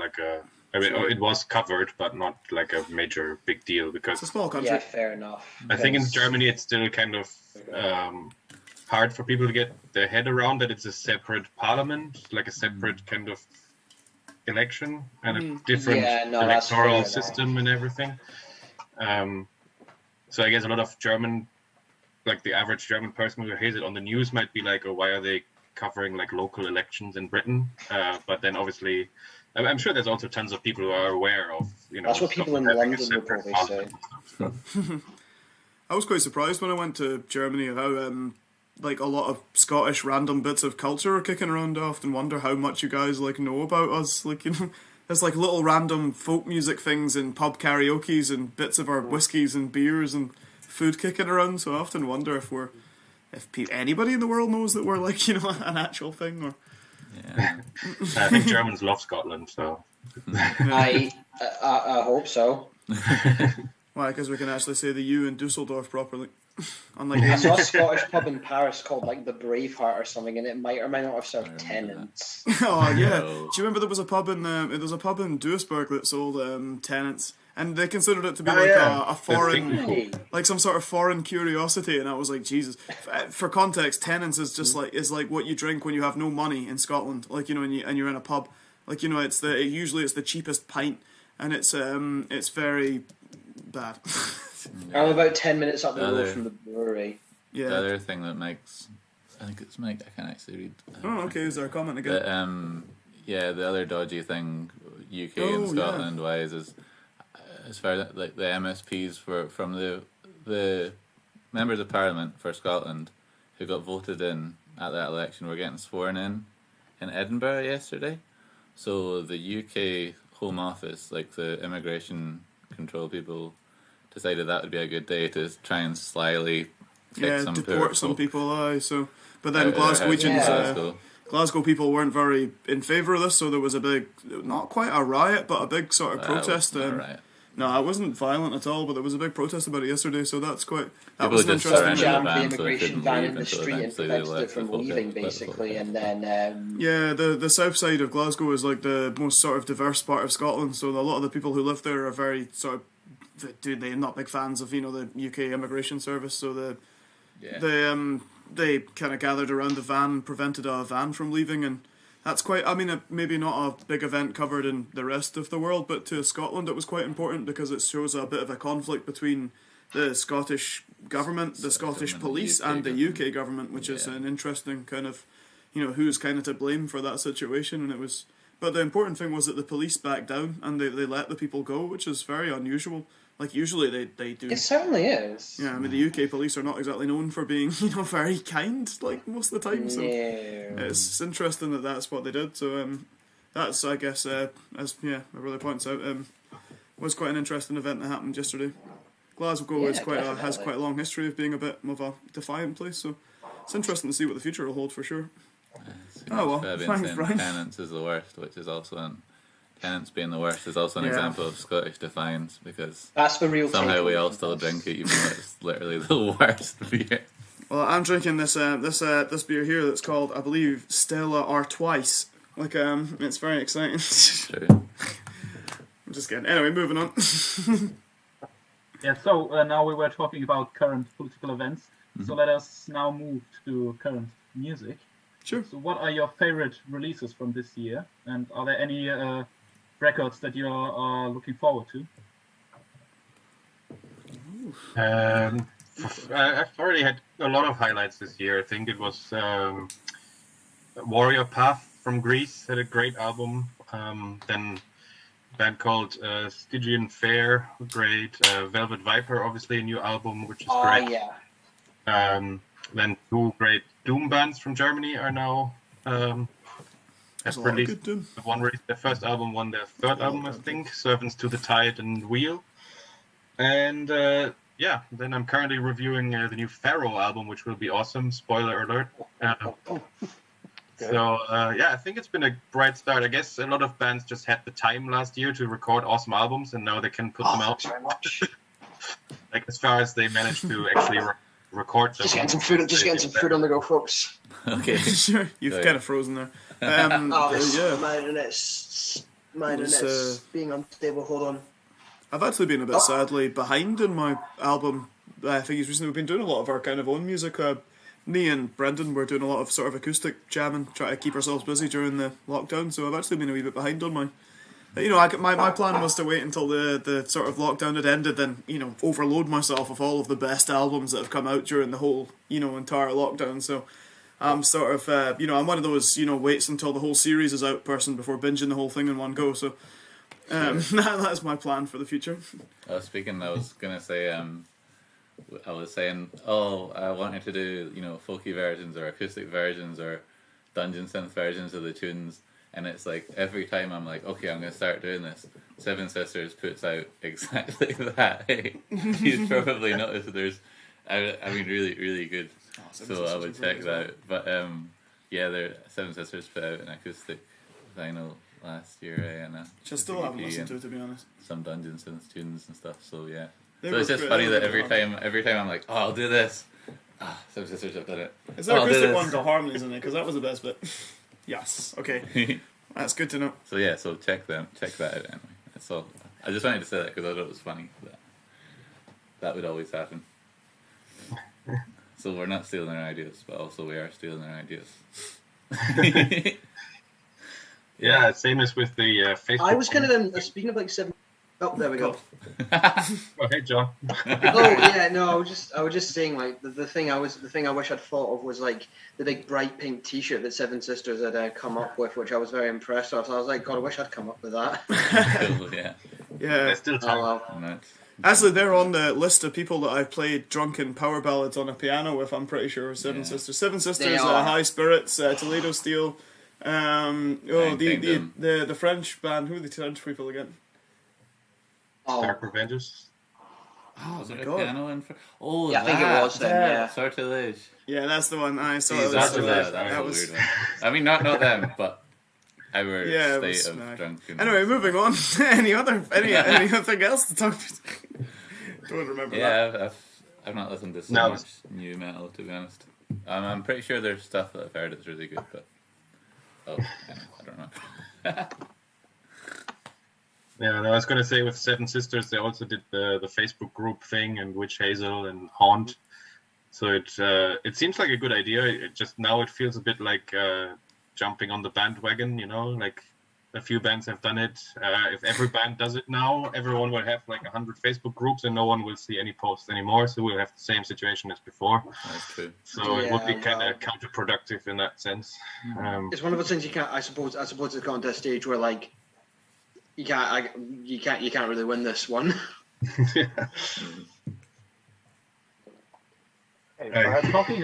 it was covered, but not like a major big deal because it's a small country. Yeah, fair enough. I think in Germany it's still kind of hard for people to get their head around that it's a separate parliament, like a separate kind of election and a different electoral system and everything. So I guess a lot of German, like the average German person who hears it on the news might be like, oh, why are they covering like local elections in Britain? But then obviously, I'm sure there's also tons of people who are aware of, That's what people in London would probably say. I was quite surprised when I went to Germany how like a lot of Scottish random bits of culture are kicking around. I often wonder how much you guys like know about us. Like, there's like little random folk music things and pub karaoke's and bits of our whiskies and beers and food kicking around. So I often wonder if anybody in the world knows that we're like, an actual thing. Or yeah. I think Germans love Scotland, so I hope so. Why? Because we can actually say the U in Dusseldorf properly. Unlike I saw a Scottish pub in Paris called like the Braveheart or something, and it might or might not have served tenants. Oh yeah, do you remember there was a pub in Duisburg that sold tenants, and they considered it to be a foreign, like some sort of foreign curiosity, and I was like, Jesus. For context, tenants is just like what you drink when you have no money in Scotland, like and you're in a pub, like usually it's the cheapest pint, and it's very bad. I'm about 10 minutes up the road from the brewery. Yeah. The other thing that makes, I think it's Mike. I can't actually read. Oh, okay. Is there a comment again? The other dodgy thing, UK and Scotland wise, is as far as like the MSPs from the members of Parliament for Scotland who got voted in at that election were getting sworn in Edinburgh yesterday. So the UK Home Office, like the immigration control people, decided that would be a good day to try and slyly deport some people. But then Glasgow people weren't very in favour of this, so there was a big, not quite a riot, but a big sort of protest. No, it wasn't violent at all, but there was a big protest about it yesterday, so that was an interesting. Jammed the immigration van in the street and prevented it from leaving, basically, and then... the south side of Glasgow is like the most sort of diverse part of Scotland, so a lot of the people who live there are very sort of they're not big fans of the UK immigration service, so they kind of gathered around the van, prevented a van from leaving, and that's quite. I mean, maybe not a big event covered in the rest of the world, but to Scotland it was quite important because it shows a bit of a conflict between the Scottish government, the Scottish police, and the UK government, which is an interesting kind of, who's kind of to blame for that situation, and it was. But the important thing was that the police backed down and they let the people go, which is very unusual. Like, usually they do. It certainly is. Yeah, I mean, the UK police are not exactly known for being, very kind, like, most of the time. So it's interesting that that's what they did. So that's, I guess, as it really points out, was quite an interesting event that happened yesterday. Glasgow has quite a long history of being a bit of a defiant place, so it's interesting to see what the future will hold for sure. Thanks, Brian. Tenants is the worst, which is also Tenants being the worst is also an example of Scottish defiance, because That's the real somehow we all takeaway. still drink it, even though it's literally the worst beer. Well, I'm drinking this beer here that's called, I believe, Stella Artois. Like, it's very exciting. True. I'm just kidding. Anyway, moving on. Yeah, so now we were talking about current political events, so let us now move to current music. Sure. So what are your favorite releases from this year, and are there any records that you are looking forward to? I've already had a lot of highlights this year. I think it was Warrior Path from Greece had a great album. Then a band called Stygian Fair, great. Velvet Viper, obviously a new album, which is great. Yeah. Then two great Doom bands from Germany are now have There's a lot of released. good Doom. One released their first album, one their third album, I think. Servants to the Tide and Wheel. And yeah, then I'm currently reviewing the new Pharaoh album, which will be awesome. Spoiler alert. So yeah, I think it's been a bright start. I guess a lot of bands just had the time last year to record awesome albums, and now they can put them out. Thanks very much. Like as far as they managed to actually record them. Just getting some food. Just getting some food on the go, folks. Okay. Sure, you've Sorry. kind of frozen there. Oh, it's yeah. my internet's being unstable. Hold on. I've actually been a bit sadly behind in my album things recently. We've been doing a lot of our kind of own music. Me and Brendan were doing a lot of sort of acoustic jamming, trying to keep ourselves busy during the lockdown. So I've actually been a wee bit behind on mine. You know, my plan was to wait until the sort of lockdown had ended, then, you know, overload myself with all of the best albums that have come out during the whole, you know, entire lockdown. So I'm sort of, you know, I'm one of those, you know, waits until the whole series is out person before binging the whole thing in one go. So that's my plan for the future. Speaking, I was gonna say, I was saying, I wanted to do, you know, folky versions or acoustic versions or dungeon synth versions of the tunes, and it's like every time I'm like, okay, I'm gonna start doing this, Seven Sisters puts out exactly that. Hey, you've probably noticed there's, I mean, really, really good. So I would check that out. But yeah, Seven Sisters put out an acoustic vinyl last year, and Which I still haven't listened to be honest. some dungeon synth tunes and stuff. So yeah. They So it's were just great. funny that They were every time I'm like, oh, I'll do this. Seven Sisters have done it. Is there I'll do acoustic this. one got harmonies in it? Because that was the best bit. Yes. Okay. That's good to know. So yeah, so check that out anyway. So I just wanted to say that because I thought it was funny that would always happen. So we're not stealing their ideas, but also we are stealing their ideas. Yeah, same as with the Facebook. I was kind of speaking of like seven. Oh, there we go. Oh, hey, John. Oh yeah, no, I was just saying like the thing I wish I'd thought of was like the big bright pink T-shirt that Seven Sisters had come up with, which I was very impressed with. So I was like, God, I wish I'd come up with that. Cool, yeah. Yeah. There's still time. Oh well. And that's, Actually, they're on the list of people that I've played drunken power ballads on a piano with. I'm pretty sure Seven Sisters. Seven Sisters, They are. High Spirits, Toledo Steel. Kingdom. The French band. Who are the French people again? Oh, Dark Revengers. Oh was my there a god. piano in front? Oh, yeah, I think it that. was them. Yeah. Sortilege. Yeah, that's the one. I saw Jeez, it. that was That a was. weird one. I mean, not them, but our Yeah, it was state of smack. drunken. Anyway, moving on. Anything else to talk about? Don't remember that. Yeah, I've not listened to so No. much new metal, to be honest. I'm pretty sure there's stuff that I've heard that's really good, but I don't know. Yeah, no, I was going to say with Seven Sisters, they also did the Facebook group thing and Witch Hazel and Haunt. So it seems like a good idea. It just now it feels a bit like jumping on the bandwagon, you know, like a few bands have done it. If every band does it now, everyone will have like 100 Facebook groups and no one will see any posts anymore. So we'll have the same situation as before. That's true. So it would be Yeah, kind well. of counterproductive in that sense. It's one of those things you can't. I suppose it's gotten to a stage where like you can't really win this one. Okay, talking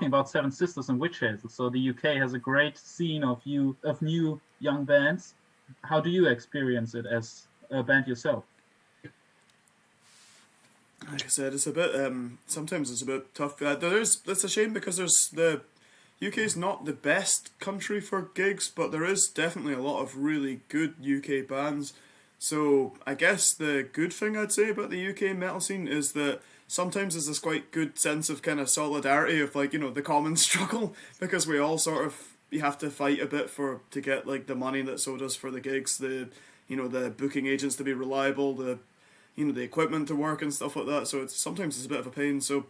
about Seven Sisters and Witch Hazel. So the UK has a great scene of new young bands. How do you experience it as a band yourself? Like I said, it's a bit. Sometimes it's a bit tough. It's a shame because there's UK's not the best country for gigs, but there is definitely a lot of really good UK bands. So I guess the good thing I'd say about the UK metal scene is that sometimes there's this quite good sense of kind of solidarity of like, you know, the common struggle, because we all sort of, you have to fight a bit to get like the money that so does for the gigs, the booking agents to be reliable, the equipment to work and stuff like that. So sometimes it's a bit of a pain. So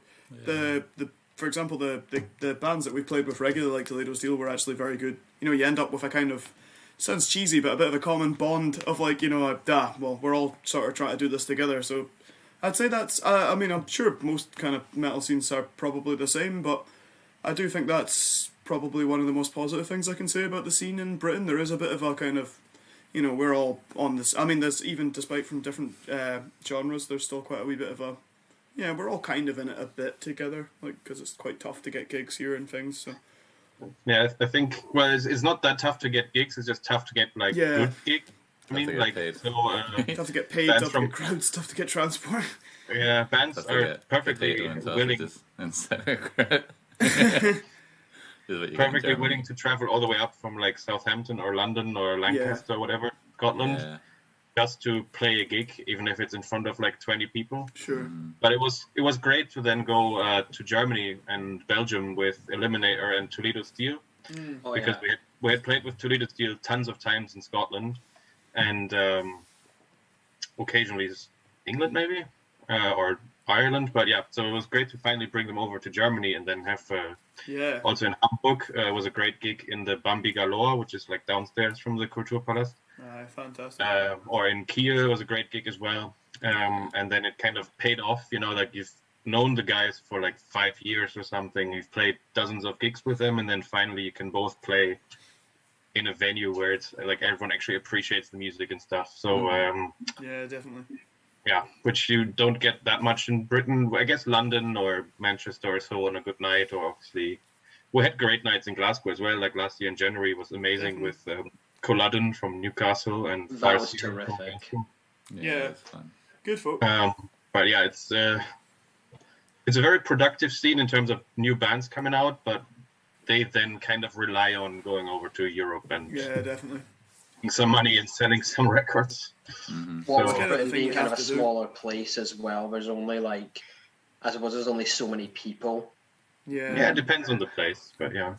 for example, the bands that we played with regularly, like Toledo Steel, were actually very good. You know, you end up with a kind of, sounds cheesy, but a bit of a common bond of like, you know, well, we're all sort of trying to do this together. So I'd say that's, I mean, I'm sure most kind of metal scenes are probably the same, but I do think that's probably one of the most positive things I can say about the scene in Britain. There is a bit of a kind of, you know, we're all on this. I mean, there's even, despite from different genres, there's still quite a wee bit of a, yeah, we're all kind of in it a bit together, like, because it's quite tough to get gigs here and things. So yeah, I think, well, it's not that tough to get gigs. It's just tough to get like good gigs. I mean, like, paid. So tough to get paid, tough to get crowds, tough to get transport. Yeah, bands are perfectly willing. Perfectly willing to travel all the way up from like Southampton or London or Lancaster or whatever, Scotland, just to play a gig, even if it's in front of like 20 people. Sure. But it was great to then go to Germany and Belgium with Eliminator and Toledo Steel, because we had played with Toledo Steel tons of times in Scotland, and occasionally England maybe, or Ireland, but yeah, so it was great to finally bring them over to Germany and then have also in Hamburg was a great gig in the Bambi Galore, which is like downstairs from the Kulturpalast. Fantastic. Or in Kiel was a great gig as well, and then it kind of paid off, you know, like you've known the guys for like 5 years or something, you've played dozens of gigs with them, and then finally you can both play in a venue where it's like everyone actually appreciates the music and stuff. So yeah, definitely. Yeah, which you don't get that much in Britain. I guess London or Manchester or so on a good night, or obviously we had great nights in Glasgow as well. Like last year in January was amazing with Culloden from Newcastle and that was terrific. Yeah, good folk. But yeah, it's a very productive scene in terms of new bands coming out, but they then kind of rely on going over to Europe and definitely some money and selling some records. Well, so, Britain being kind of a smaller place as well, there's only like, I suppose there's only so many people. Yeah, it depends on the place, but yeah,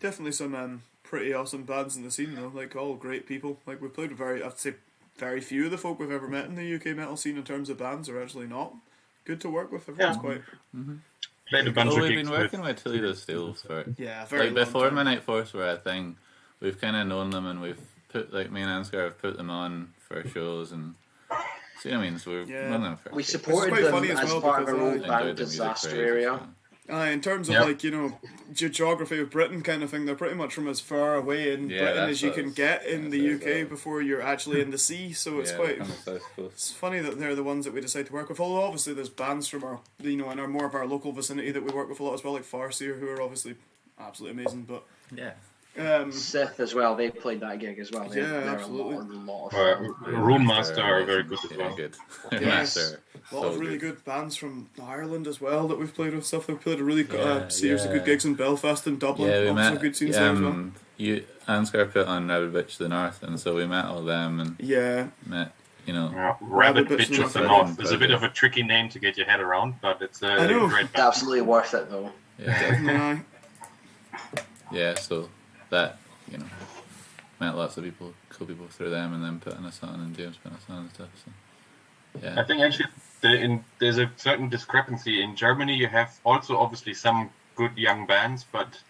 definitely some pretty awesome bands in the scene though, like all great people. Like we've played with I'd say very few of the folk we've ever met in the UK metal scene in terms of bands are actually not good to work with. Everyone's quite played a bunch of we've gigs been working with Toledo Steel for very like before Midnight Force were a thing. We've kind of known them, and we've put, like, me and Ansgar have put them on for shows, and see what I mean? So we've known them for. We supported them as part of our old band Disaster area. In terms of like, you know, geography of Britain kind of thing, they're pretty much from as far away in Britain as you can get in the UK before you're actually in the sea. So it's quite. It's funny that they're the ones that we decide to work with. Although obviously there's bands from our, you know, in our more of our local vicinity that we work with a lot as well, like Farseer, who are obviously absolutely amazing. But Sith as well, they played that gig as well. They're absolutely. A lot of fun. Rune Master are very good as well. A lot of really good bands from Ireland as well that we've played with stuff. They've played a really series of good gigs in Belfast and Dublin. Yeah, we met good scenes there as well. Ansgar put on Rabbit Bitch of the North, and so we met all them and met, you know, Rabbit Bitch of the North is a bit of a tricky name to get your head around, but it's a great band. Absolutely worth it though. So that, you know, met lots of people, cool people through them, and then putting us on, and James putting us on and stuff. So I think actually there's a certain discrepancy. In Germany you have also obviously some good young bands, but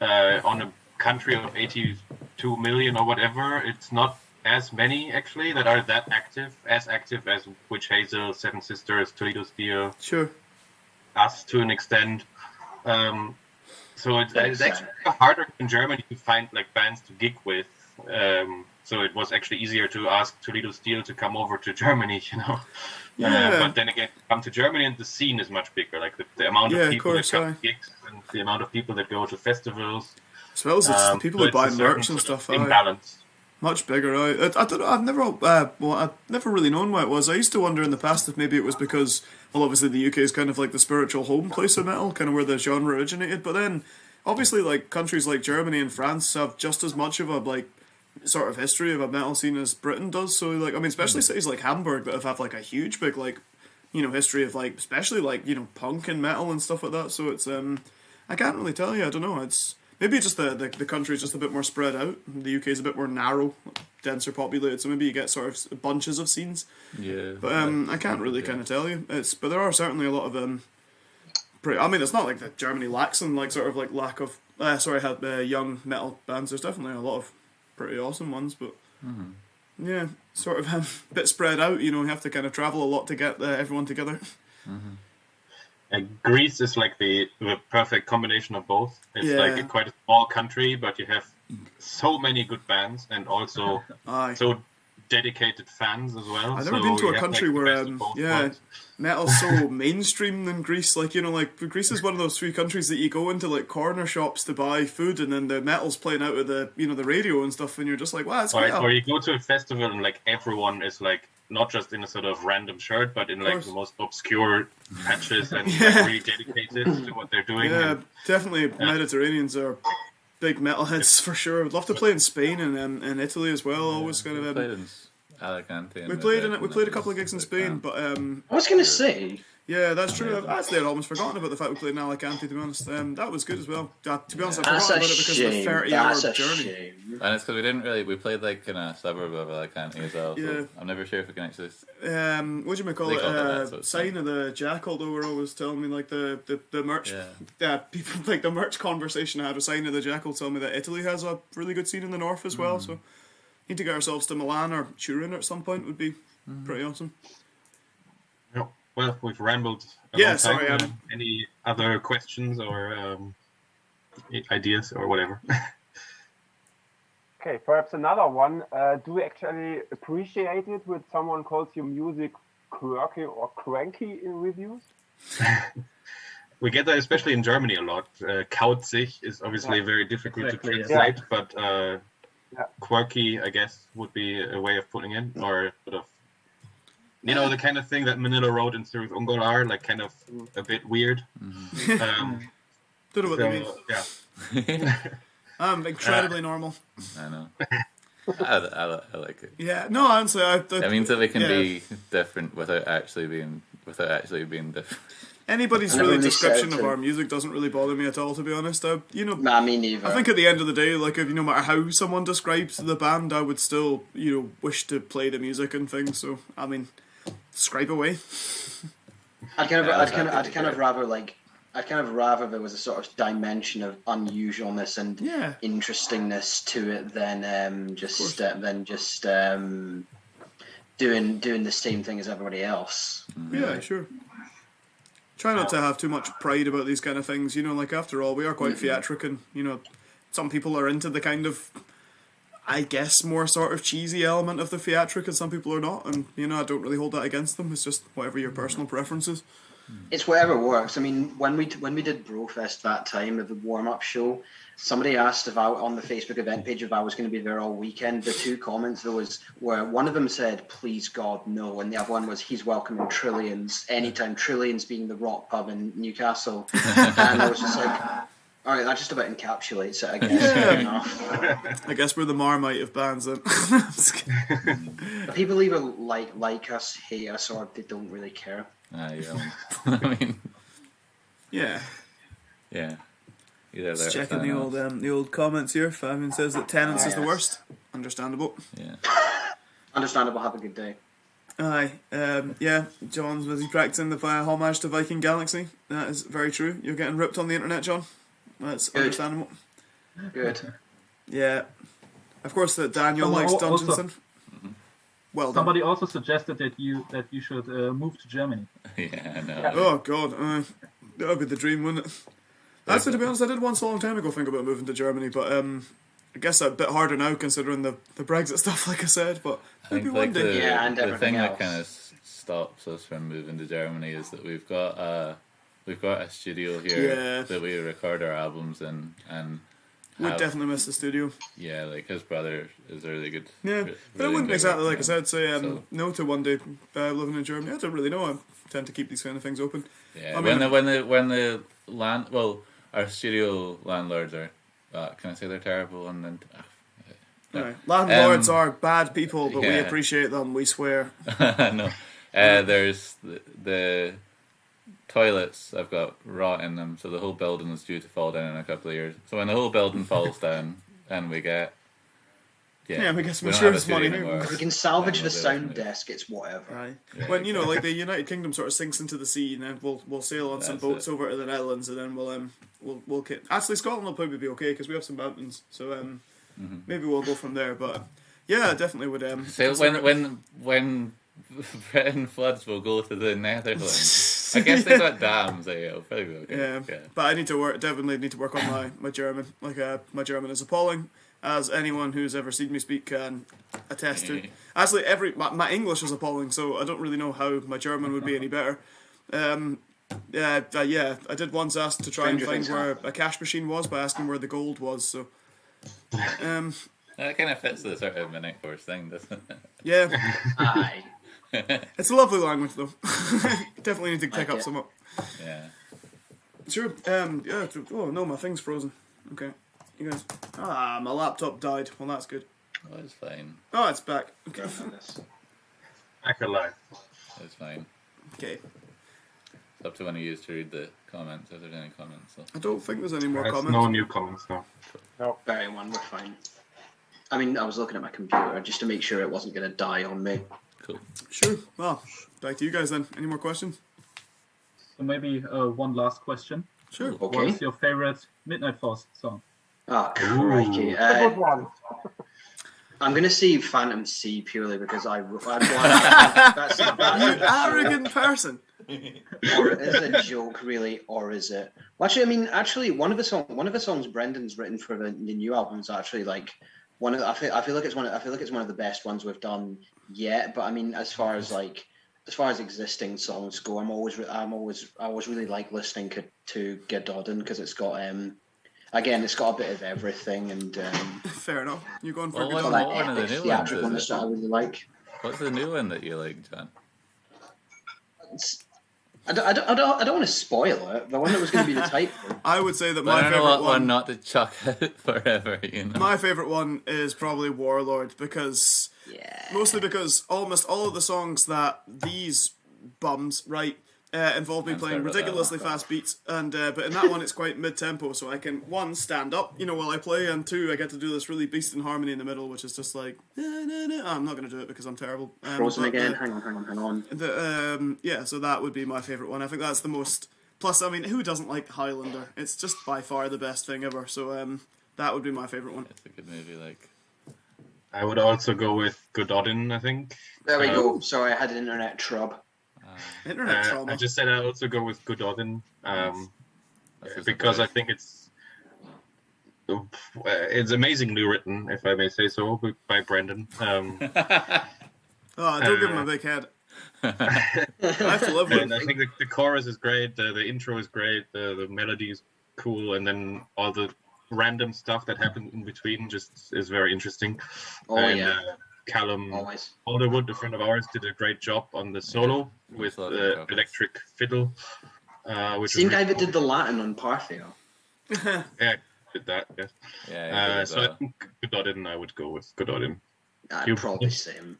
on a country of 82 million or whatever, it's not as many actually that are that active as Witch Hazel, Seven Sisters, Toledo Steel, us to an extent. So it's actually harder in Germany to find like bands to gig with. So it was actually easier to ask Toledo Steel to come over to Germany, you know. But then again, come to Germany and the scene is much bigger. Like the amount of people that come to gigs and the amount of people that go to festivals. As well as the people who buy merch and stuff. Imbalance. Much bigger, right? I don't know. I've never really known why it was. I used to wonder in the past if maybe it was because, well, obviously the UK is kind of like the spiritual home place of metal, kind of where the genre originated. But then, obviously, like countries like Germany and France have just as much of a like sort of history of a metal scene as Britain does. So, like, I mean, especially cities like Hamburg that have like a huge, big, like, history of like, especially like punk and metal and stuff like that. So it's I can't really tell you. I don't know. It's maybe just the country is just a bit more spread out. The UK is a bit more narrow, denser populated, so maybe you get sort of bunches of scenes. Yeah. But I can't really kind of tell you. But there are certainly a lot of I mean, it's not like that Germany lacks in like sort of like lack of young metal bands. There's definitely a lot of pretty awesome ones, but yeah, sort of a bit spread out. You have to kind of travel a lot to get everyone together. Greece is like the perfect combination of both. It's like quite a small country, but you have so many good bands and also so dedicated fans as well. I've never been to a country where metal's so mainstream than Greece. Like like Greece is one of those 3 countries that you go into like corner shops to buy food, and then the metal's playing out of the the radio and stuff, and you're just like, wow, it's great. Or you go to a festival and like everyone is like not just in a sort of random shirt, but in like the most obscure patches and like, really dedicated to what they're doing. Yeah, definitely. Mediterraneans are big metalheads for sure. I'd love to play in Spain and Italy as well. Always kind of. Played in Alicante. We played a couple of gigs in Spain, but I was going to say. Yeah, that's true. I'd almost forgotten about the fact we played in Alicante, to be honest. That was good as well. To be honest, I forgot about it because of the 30-hour journey. Shame. And it's because we played like in a suburb of Alicante as well, so I'm never sure if we can actually... what do you call it? Sign of the Jackal, though, were always telling me, like, the merch... people, like, the merch conversation I had with Sign of the Jackal telling me that Italy has a really good scene in the north as well, so need to get ourselves to Milan or Turin at some point would be pretty awesome. Well, we've rambled a long time. Sorry, any other questions or ideas or whatever? Okay, perhaps another one. Do you actually appreciate it when someone calls your music quirky or cranky in reviews? We get that especially in Germany a lot. Kauzig is obviously very difficult to translate, but quirky, I guess, would be a way of putting it, or sort of the kind of thing that Manila Road and Cyrus Ungol are, like kind of a bit weird. Don't know what they mean. I'm incredibly normal. I know. I like it. Yeah, no, honestly, it means that we can be different without actually being different. Anybody's really description of our music doesn't really bother me at all, to be honest. Nah, me neither. I think at the end of the day, like, if no matter how someone describes the band, I would still, wish to play the music and things. So, I mean, describe away. I'd kind of rather there was a sort of dimension of unusualness and interestingness to it than just doing the same thing as everybody else. Yeah, sure. Try not to have too much pride about these kind of things. Like, after all, we are quite theatric, and some people are into the kind of, I guess, more sort of cheesy element of the theatric, and some people are not. And I don't really hold that against them. It's just whatever your personal preference is. It's whatever works. I mean, when we did Brofest that time at the warm-up show, somebody asked if on the Facebook event page if I was going to be there all weekend. The 2 comments there were one of them said, "Please God, no," and the other one was, "He's welcoming Trillions anytime." Trillions being the rock pub in Newcastle, and I was just like, all right, that just about encapsulates it, I guess. I guess we're the Marmite of bands then. People either like us, hate us, or they don't really care. I mean, yeah. Just checking the old comments here. Fabian says that Tenants is the worst. Understandable. Yeah. Understandable. Have a good day. Aye. John's busy practicing the homage to Viking Galaxy. That is very true. You're getting ripped on the internet, John. That's understandable. Good. Yeah. Of course, that Daniel likes Dungeonson. Well done. Somebody also suggested that you should move to Germany. Yeah, I know. Oh God, that would be the dream, wouldn't it? Actually, to be honest, I did once a long time ago think about moving to Germany, but I guess that's a bit harder now considering the Brexit stuff, like I said. But maybe one day. And the thing else. that kind of stops us from moving to Germany is that we've got a studio here that we record our albums in, and Would have, definitely miss the studio. Yeah, like his brother is a really good. Yeah, but I really wouldn't big exactly, like I fan. said, say So- no to one day living in Germany. I don't really know. I tend to keep these kind of things open. Yeah, I mean, when the our studio landlords are, can I say they're terrible? And then Right. Landlords Um, are bad people, but we yeah. appreciate them. We swear. no, there's the toilets have got rot in them, so the whole building is due to fall down in a couple of years. So when the whole building falls down, and we get Yeah, we get some don't have a insurance money. studio anymore, If we can salvage then the we'll do sound it. desk, it's whatever. Right. Yeah, When exactly. like the United Kingdom sort of sinks into the sea, and then we'll sail on some That's boats it. over to the Netherlands, and then we'll actually Scotland will probably be okay because we have some mountains, so maybe we'll go from there. But yeah, I definitely would. So consider it. when Britain floods, we'll go to the Netherlands. I guess they got dams. It'll probably be okay. Yeah, but I definitely need to work on my German. Like my German is appalling, as anyone who's ever seen me speak can attest to. Actually, my English is appalling, so I don't really know how my German would be any better. I did once ask to try and Stranger find things where happen. a cash machine was by asking where the gold was. So, That kind of fits the sort of Midnight Force thing, doesn't it? yeah, Aye. it's a lovely language though. Definitely need to pick Like up it. some up. Yeah. Sure. Yeah. Oh no, my thing's frozen. Okay. You guys. My laptop died. Well, that's good. Well, it's fine. Oh, it's back. Okay. Back alive. It's fine. Okay. It's up to one of you to read the comments, if there's any comments. So. I don't think there's any more There's comments. no new comments now. Very one, we're fine. I mean, I was looking at my computer just to make sure it wasn't going to die on me. Cool. Sure. Well, back to you guys then. Any more questions? So maybe one last question. Sure. What Okay. is your favorite Midnight Force song? Oh, crikey. A good one. I'm going to say Phantom Sea purely because that's You arrogant person. or is it a joke really, or is it? Well, actually, one of the songs Brendan's written for the new album is actually like one of. I feel like it's one of the best ones we've done yet. But I mean, as far as existing songs go, I always really like listening to Gododin because it's got again, it's got a bit of everything and Fair enough. You're going for Well, a good what- one. what one of the epic new ones theatrical is it? that I really like. What's the new one that you like, John? I don't want to spoil it. The one that was going to be the title. I would say that But my I don't know favorite what one one. not to chuck out forever, you know. My favorite one is probably Warlord because Yeah. mostly because almost all of the songs that these bums write involve me I'm playing sorry about that ridiculously one. fast beats, and but in that one it's quite mid-tempo, so I can one stand up, while I play, and two I get to do this really beast in harmony in the middle, which is just like I'm not going to do it because I'm terrible. Frozen but again. the- Hang on. so that would be my favorite one. I think that's the most. Plus, I mean, who doesn't like Highlander? It's just by far the best thing ever. So that would be my favorite one. It's a good movie, like. I would also go with Gododin, I think. There we go. Sorry, I had an internet trub. Internet trauma. I just said I'd also go with Gododin That's a because I surprise. think it's amazingly written, if I may say so, by Brendan. Don't give him a big head. I have to live with And I it. think the chorus is great, the intro is great, the melody is cool, and then all the random stuff that happens in between just is very interesting. Oh, and, yeah. Callum Always. Alderwood, a friend of ours, did a great job on the solo with Love it, the Rockets. electric fiddle. Which Same was guy really that did the cool. Latin on Parthia. Yeah, did that, yes. Yeah, So I think Gododin, I would go with Gododin. I'd You- probably same.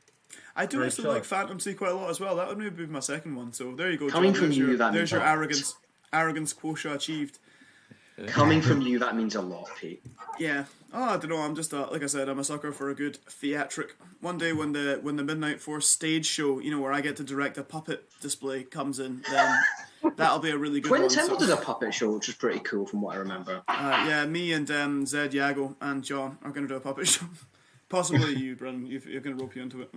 I do Great actually choice. like Phantom Sea quite a lot as well. That would maybe be my second one. So there you go. Coming John. from There's you, your, that there's means your a lot. arrogance quotient achieved. Coming from you, that means a lot, Pete. Yeah. Oh, I don't know. I'm just like I said, I'm a sucker for a good theatric. One day when the Midnight Force stage show, where I get to direct a puppet display comes in, then that'll be a really good Quentin one. Temple So, did a puppet show, which was pretty cool from what I remember. yeah, me and Zed Yago and John are going to do a puppet show. Possibly you, Brendan. You're going to rope you into it.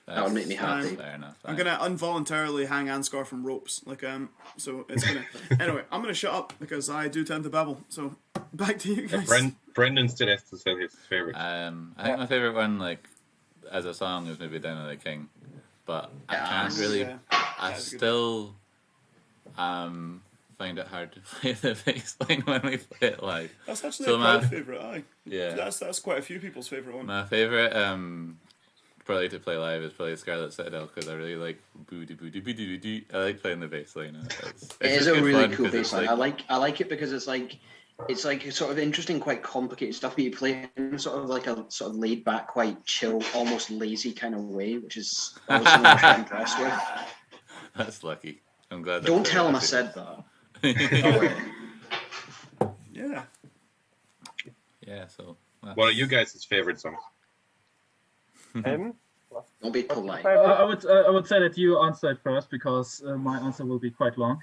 That would make me happy. Fair enough. I'm gonna involuntarily hang Anscar from ropes, so it's gonna. Anyway, I'm gonna shut up because I do tend to babble. So back to you guys. Brendan still has to say his favorite. I think my favorite one, like, as a song, is maybe "Down of the King," but I can't really. Yeah. I That's good. still find it hard to play the bass line when we play it live. That's actually So a crowd favourite, aye. Yeah. That's quite a few people's favourite one. My favourite probably to play live is probably Scarlet Citadel because I really like booty booty booty booty. I like playing the bass line. It is a really cool bass line. I like it because it's like sort of interesting, quite complicated stuff, but you play in sort of like a sort of laid back, quite chill, almost lazy kind of way, which is always something I'm impressed with. That's lucky. I'm glad. Don't tell him I said that. Yeah. Yeah. So. What are you guys' favorite songs? Don't be polite. I would say that you answer it first because my answer will be quite long.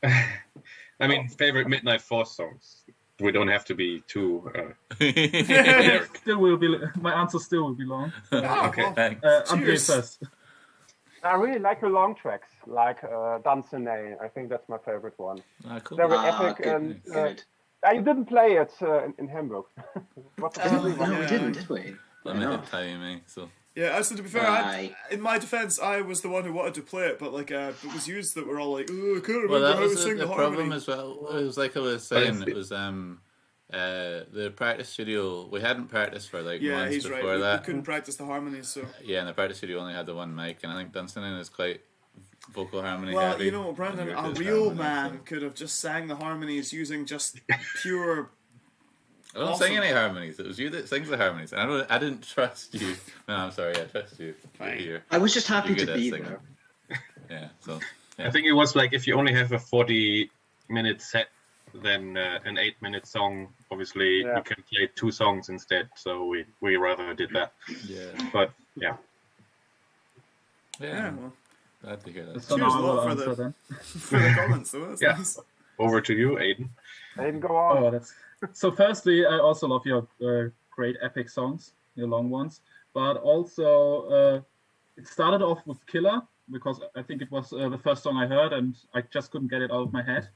I mean, favorite Midnight Force songs. We don't have to be too. Still will be. My answer still will be long. Okay. Thanks. André first. I really like the long tracks, like Dansenay. I think that's my favorite one. Cool. Very epic. Good. You didn't play it in Hamburg. No, we didn't, did we? Limited time, eh? So. Yeah, actually, to be fair, in my defence, I was the one who wanted to play it, but like it was used that we're all like, oh, I can't remember how to sing the problem harmony. as well. It was like I was saying, it was the practice studio. We hadn't practiced for like months he's before right. that. We couldn't practice the harmonies, so. Yeah, and the practice studio only had the one mic, and I think Dunstanton is quite vocal harmony Well, heavy. you know, Brandon, a real man could have just sang the harmonies using just pure. I don't sing any harmonies. It was you that sings the harmonies, and I didn't trust you. No, I'm sorry. I trust you. Fine. I was just happy to be there. Yeah. So. Yeah. I think it was like if you only have a 40-minute set, then an 8-minute song. Obviously, you can play 2 songs instead. So we rather did that. Yeah. But yeah. Yeah. Well, glad to hear that. So cheers now a I will lot answer then. for the comments, though. That's nice. Over to you, Aidan. Aidan, go on. Oh, that's so. Firstly, I also love your great epic songs, your long ones. But also, it started off with Killer because I think it was the first song I heard, and I just couldn't get it out of my head.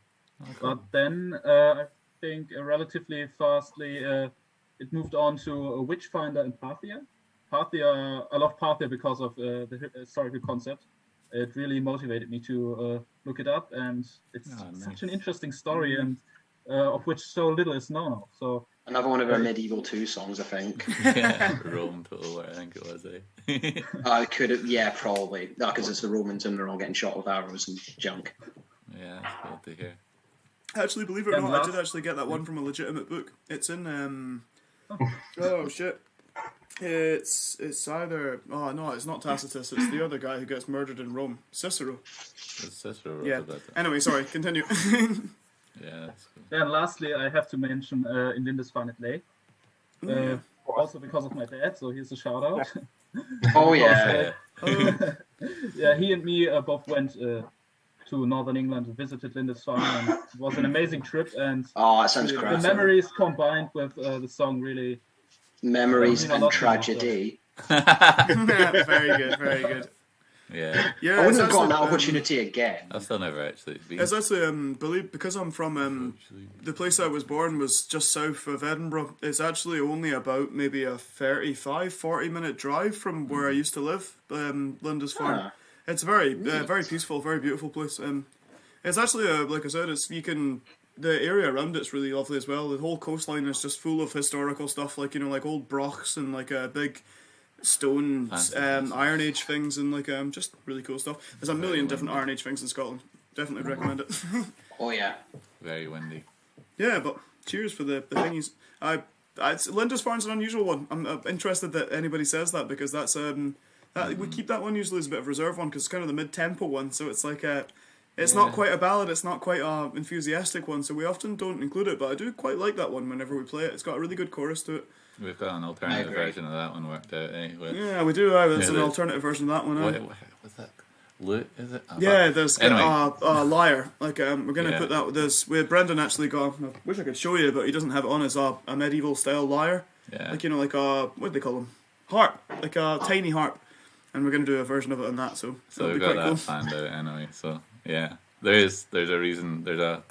Okay. But then I think relatively fastly it moved on to Witchfinder and Parthia. Parthia, I love Parthia because of the historical concept. It really motivated me to look it up, and it's such an interesting story, and of which so little is known of. So another one of our Medieval 2 songs, I think. Yeah, Rome Total War, I think it was, eh? I could have, probably. No, because it's the Romans and they're all getting shot with arrows and junk. Yeah, that's cool to hear. Actually, believe it or not, I did actually get that one from a legitimate book. It's in oh shit. It's either it's not Tacitus, it's the other guy who gets murdered in Rome. Cicero. It's Cicero wrote about that. Anyway, sorry, continue. Yeah, that's cool. Then lastly, I have to mention In Lindisfarne at Lake. Also because of my dad, so here's a shout out. Oh yeah. Yeah, he and me both went to Northern England and visited Lindisfarne, and it was an amazing trip. And that sounds great. The memories combined with the song really. Memories and tragedy. Very good, very good. Yeah. Yeah, I wouldn't have gotten that opportunity again. I've still never actually been. It's actually because I'm from the place I was born was just south of Edinburgh. It's actually only about maybe a 40 minute drive from where I used to live, Lindisfarne. It's a very peaceful, very beautiful place. It's actually like I said, the area around it's really lovely as well. The whole coastline is just full of historical stuff, like like old brochs and like big stone Iron Age things and like just really cool stuff. There's a million different Iron Age things in Scotland. Definitely recommend it. Oh yeah. Very windy. Yeah, but cheers for the thingies. Lindisfarne's an unusual one. I'm interested that anybody says that because that's we keep that one usually as a bit of a reserve one because it's kind of the mid-tempo one. So it's like it's not quite a ballad. It's not quite a enthusiastic one. So we often don't include it. But I do quite like that one whenever we play it. It's got a really good chorus to it. We've got an alternative version of that one worked out, eh? Yeah, we do. There's an alternative version of that one. What's that? Loot, is it? There's Liar. Like we're gonna put that. We had Brendan actually got. I wish I could show you, but he doesn't have it on. As a medieval style lyre. Yeah. Like like a what do they call them? Harp, like a tiny harp, and we're gonna do a version of it on that. So we've got that planned out anyway. So yeah, there's a reason. There's a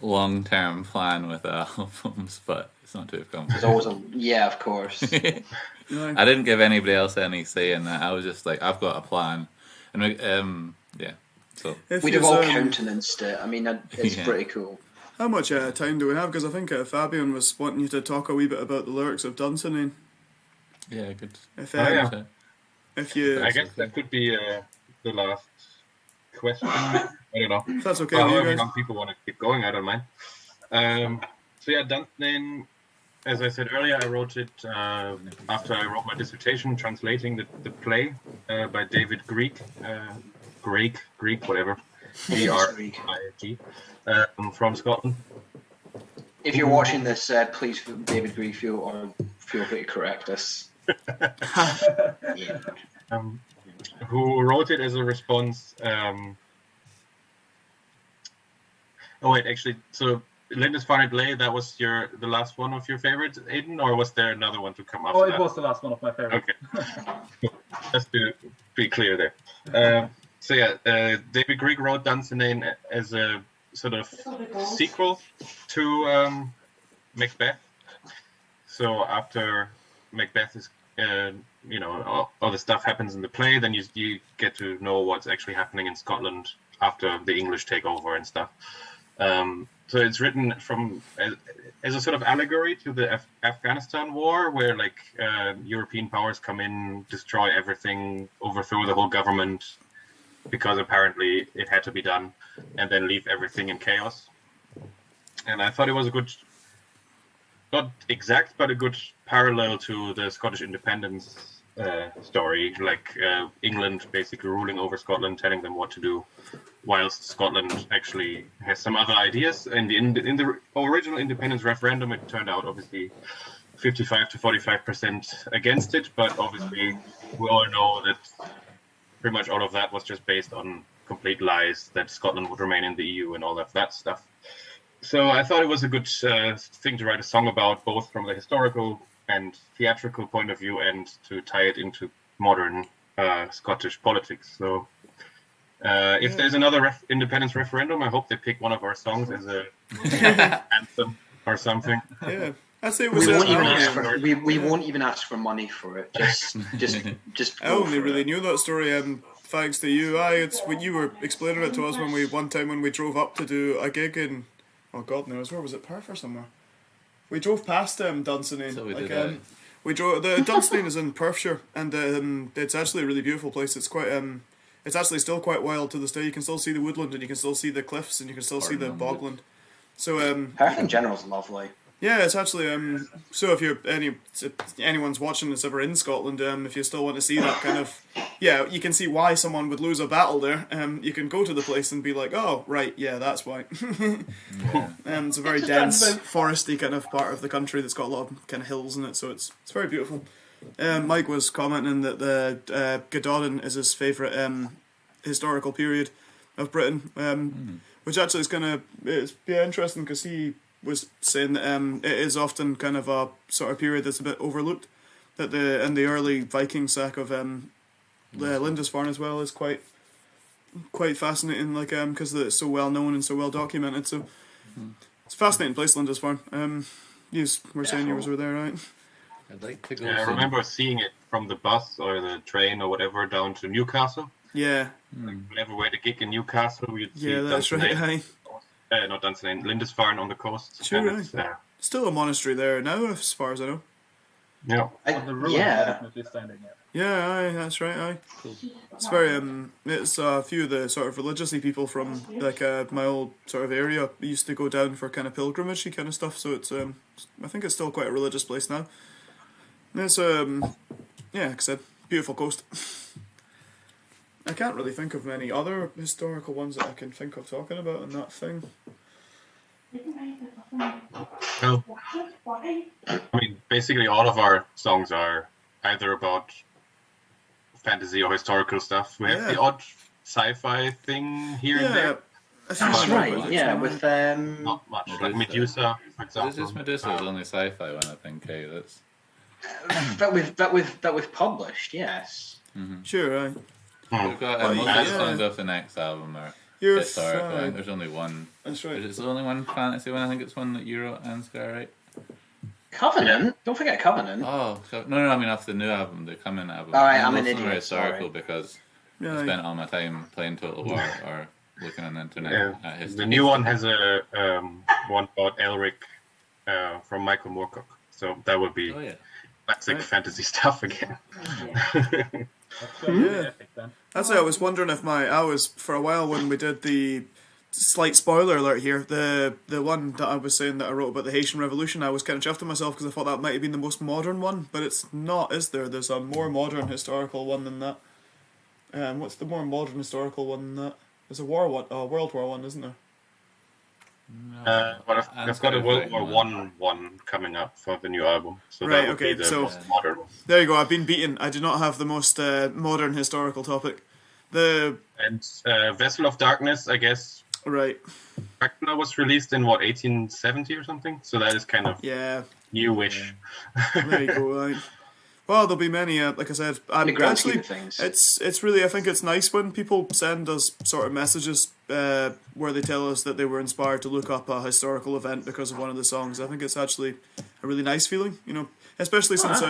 long-term plan with albums, but it's not too complicated. There's always of course. I didn't give anybody else any say in that. I was just like, I've got a plan, and So We'd have all countenanced it. I mean, it's pretty cool. How much time do we have? Because I think Fabian was wanting you to talk a wee bit about the lyrics of Dunsinane. yeah, good. If you, I guess that could be the last question. I don't know. If that's okay Well, with you however guys. long people want to keep going, I don't mind. So yeah, Dunsinane, as I said earlier, I wrote it after I wrote my dissertation, translating the play by David Greig, whatever, G-R-I-G, from Scotland. If you're watching this, please, David Greig, feel free to correct us. Who wrote it as a response? So Lindisfarne Lay, that was the last one of your favorites, Aidan, or was there another one to come after Oh, it that? was the last one of my favorites. Okay. Just to be clear there. David Greig wrote Dunsinane as a sort of sequel to Macbeth. So after Macbeth is, all the stuff happens in the play, then you get to know what's actually happening in Scotland after the English take over and stuff. So it's written as a sort of allegory to the Afghanistan war, where European powers come in, destroy everything, overthrow the whole government, because apparently it had to be done, and then leave everything in chaos. And I thought it was a good, not exact, but a good parallel to the Scottish independence story, England basically ruling over Scotland, telling them what to do, whilst Scotland actually has some other ideas. And in the original independence referendum, it turned out obviously 55 to 45% against it, but obviously we all know that pretty much all of that was just based on complete lies, that Scotland would remain in the EU and all of that stuff. So I thought it was a good thing to write a song about, both from the historical and theatrical point of view, and to tie it into modern Scottish politics. So if there's another independence referendum, I hope they pick one of our songs as a anthem or something. Yeah. I say it was. We won't even ask for money for it. Just. I only really knew that story, thanks to you. It's when you were explaining it to us when we drove up to do a gig in, oh God knows where was it, Perth or somewhere. We drove past Dunsinane. So we did. We drove. The Dunsinane is in Perthshire, and it's actually a really beautiful place. It's quite it's actually still quite wild to this day. You can still see the woodland, and you can still see the cliffs, and you can still see the bogland. So Perth in general is lovely. Yeah, it's actually so if anyone's watching this ever in Scotland, if you still want to see that kind of, you can see why someone would lose a battle there. You can go to the place and be like, oh right, yeah, that's why. It's a very dense, foresty kind of part of the country that's got a lot of kind of hills in it, so it's very beautiful. Mike was commenting that the Gododin is his favourite historical period of Britain, which actually is it's interesting because he was saying that it is often kind of a sort of period that's a bit overlooked. That the early Viking sack of Lindisfarne as well is quite fascinating, because it's so well known and so well documented. So it's a fascinating place, Lindisfarne. You were saying you were there, right? I'd like to go. Yeah, I remember seeing it from the bus or the train or whatever down to Newcastle. Yeah. Whenever we had a gig in Newcastle, we'd see that's right. Not Dunsinane, Lindisfarne on the coast. Sure, right. Still a monastery there now, as far as I know. Yeah. On the road, definitely standing there. Yeah, that's right. Cool. It's very it's a few of the sort of religiously people from my old sort of area used to go down for kind of pilgrimage kind of stuff. So it's I think it's still quite a religious place now. It's like I said, beautiful coast. I can't really think of many other historical ones that I can think of talking about in that thing. Well, I mean, basically all of our songs are either about fantasy or historical stuff. We have the odd sci-fi thing here and there. That's right, with not much. Like Medusa, for example. It's just Medusa is only sci-fi one, I think. Hey, that's. But we've published, yes. Mm-hmm. Sure, right. We've got most of the songs off the next album are historical. I think there's only one. That's right. There's only one fantasy one. I think it's one that you wrote, Ansgar, right? Covenant? Don't forget Covenant. Oh, no, I mean off the new album, the Covenant album. All right, I'm an idiot. idiot. Historical because Yeah. I spent all my time playing Total War or looking on the internet at history. The new one has a one about Elric from Michael Moorcock, so that would be classic fantasy stuff again. Yeah. That's why I was wondering if for a while when we did the slight spoiler alert here, the one that I was saying that I wrote about the Haitian Revolution, I was kind of chuffed at myself because I thought that might have been the most modern one, but it's not, is there? There's a more modern historical one than that. What's the more modern historical one than that? There's a World War one, isn't there? But I've got a World War one coming up for the new album, so right, that would be the most modern. There you go. I've been beaten. I do not have the most modern historical topic. And Vessel of Darkness, I guess. Right. Dracula was released in 1870 or something, so that is kind of newish. There you go. Right. Well, there'll be many. Like I said, actually, it's really. I think it's nice when people send us sort of messages where they tell us that they were inspired to look up a historical event because of one of the songs. I think it's actually a really nice feeling, especially since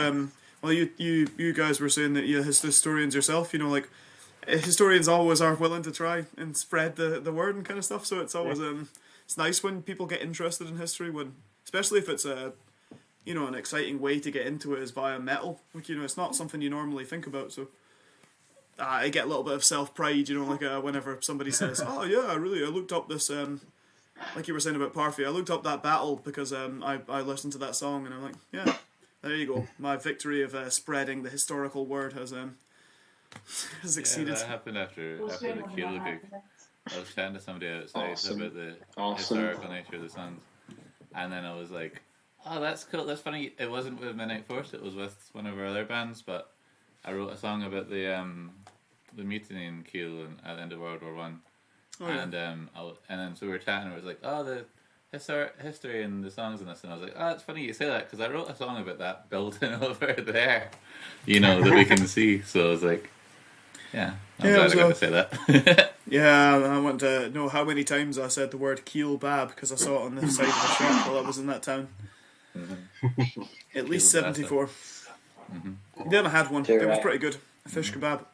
you guys were saying that you're historians yourself. Like historians always are willing to try and spread the word and kind of stuff. So it's always it's nice when people get interested in history, especially if it's an exciting way to get into it is via metal. Like, it's not something you normally think about, so I get a little bit of self-pride, like whenever somebody says, oh yeah, I looked up this, like you were saying about Parfy, I looked up that battle because I listened to that song, and I'm like, yeah, there you go. My victory of spreading the historical word has succeeded. Yeah, that happened after the Keel gig. I was chatting to somebody outside about the historical nature of the songs, and then I was like, oh, that's cool. That's funny. It wasn't with Midnight Force. It was with one of our other bands. But I wrote a song about the mutiny in Kiel at the end of World War One. And then so we were chatting. And it was like, oh, the history and the songs and this. And I was like, oh, it's funny you say that because I wrote a song about that building over there. That we can see. So I was like, yeah, I'm glad I got to say that. Yeah, I want to know how many times I said the word Kiel Bab because I saw it on the side of the shop while I was in that town. Mm-hmm. At least 74. Mm-hmm. Then I had one. It was pretty good. A fish kebab.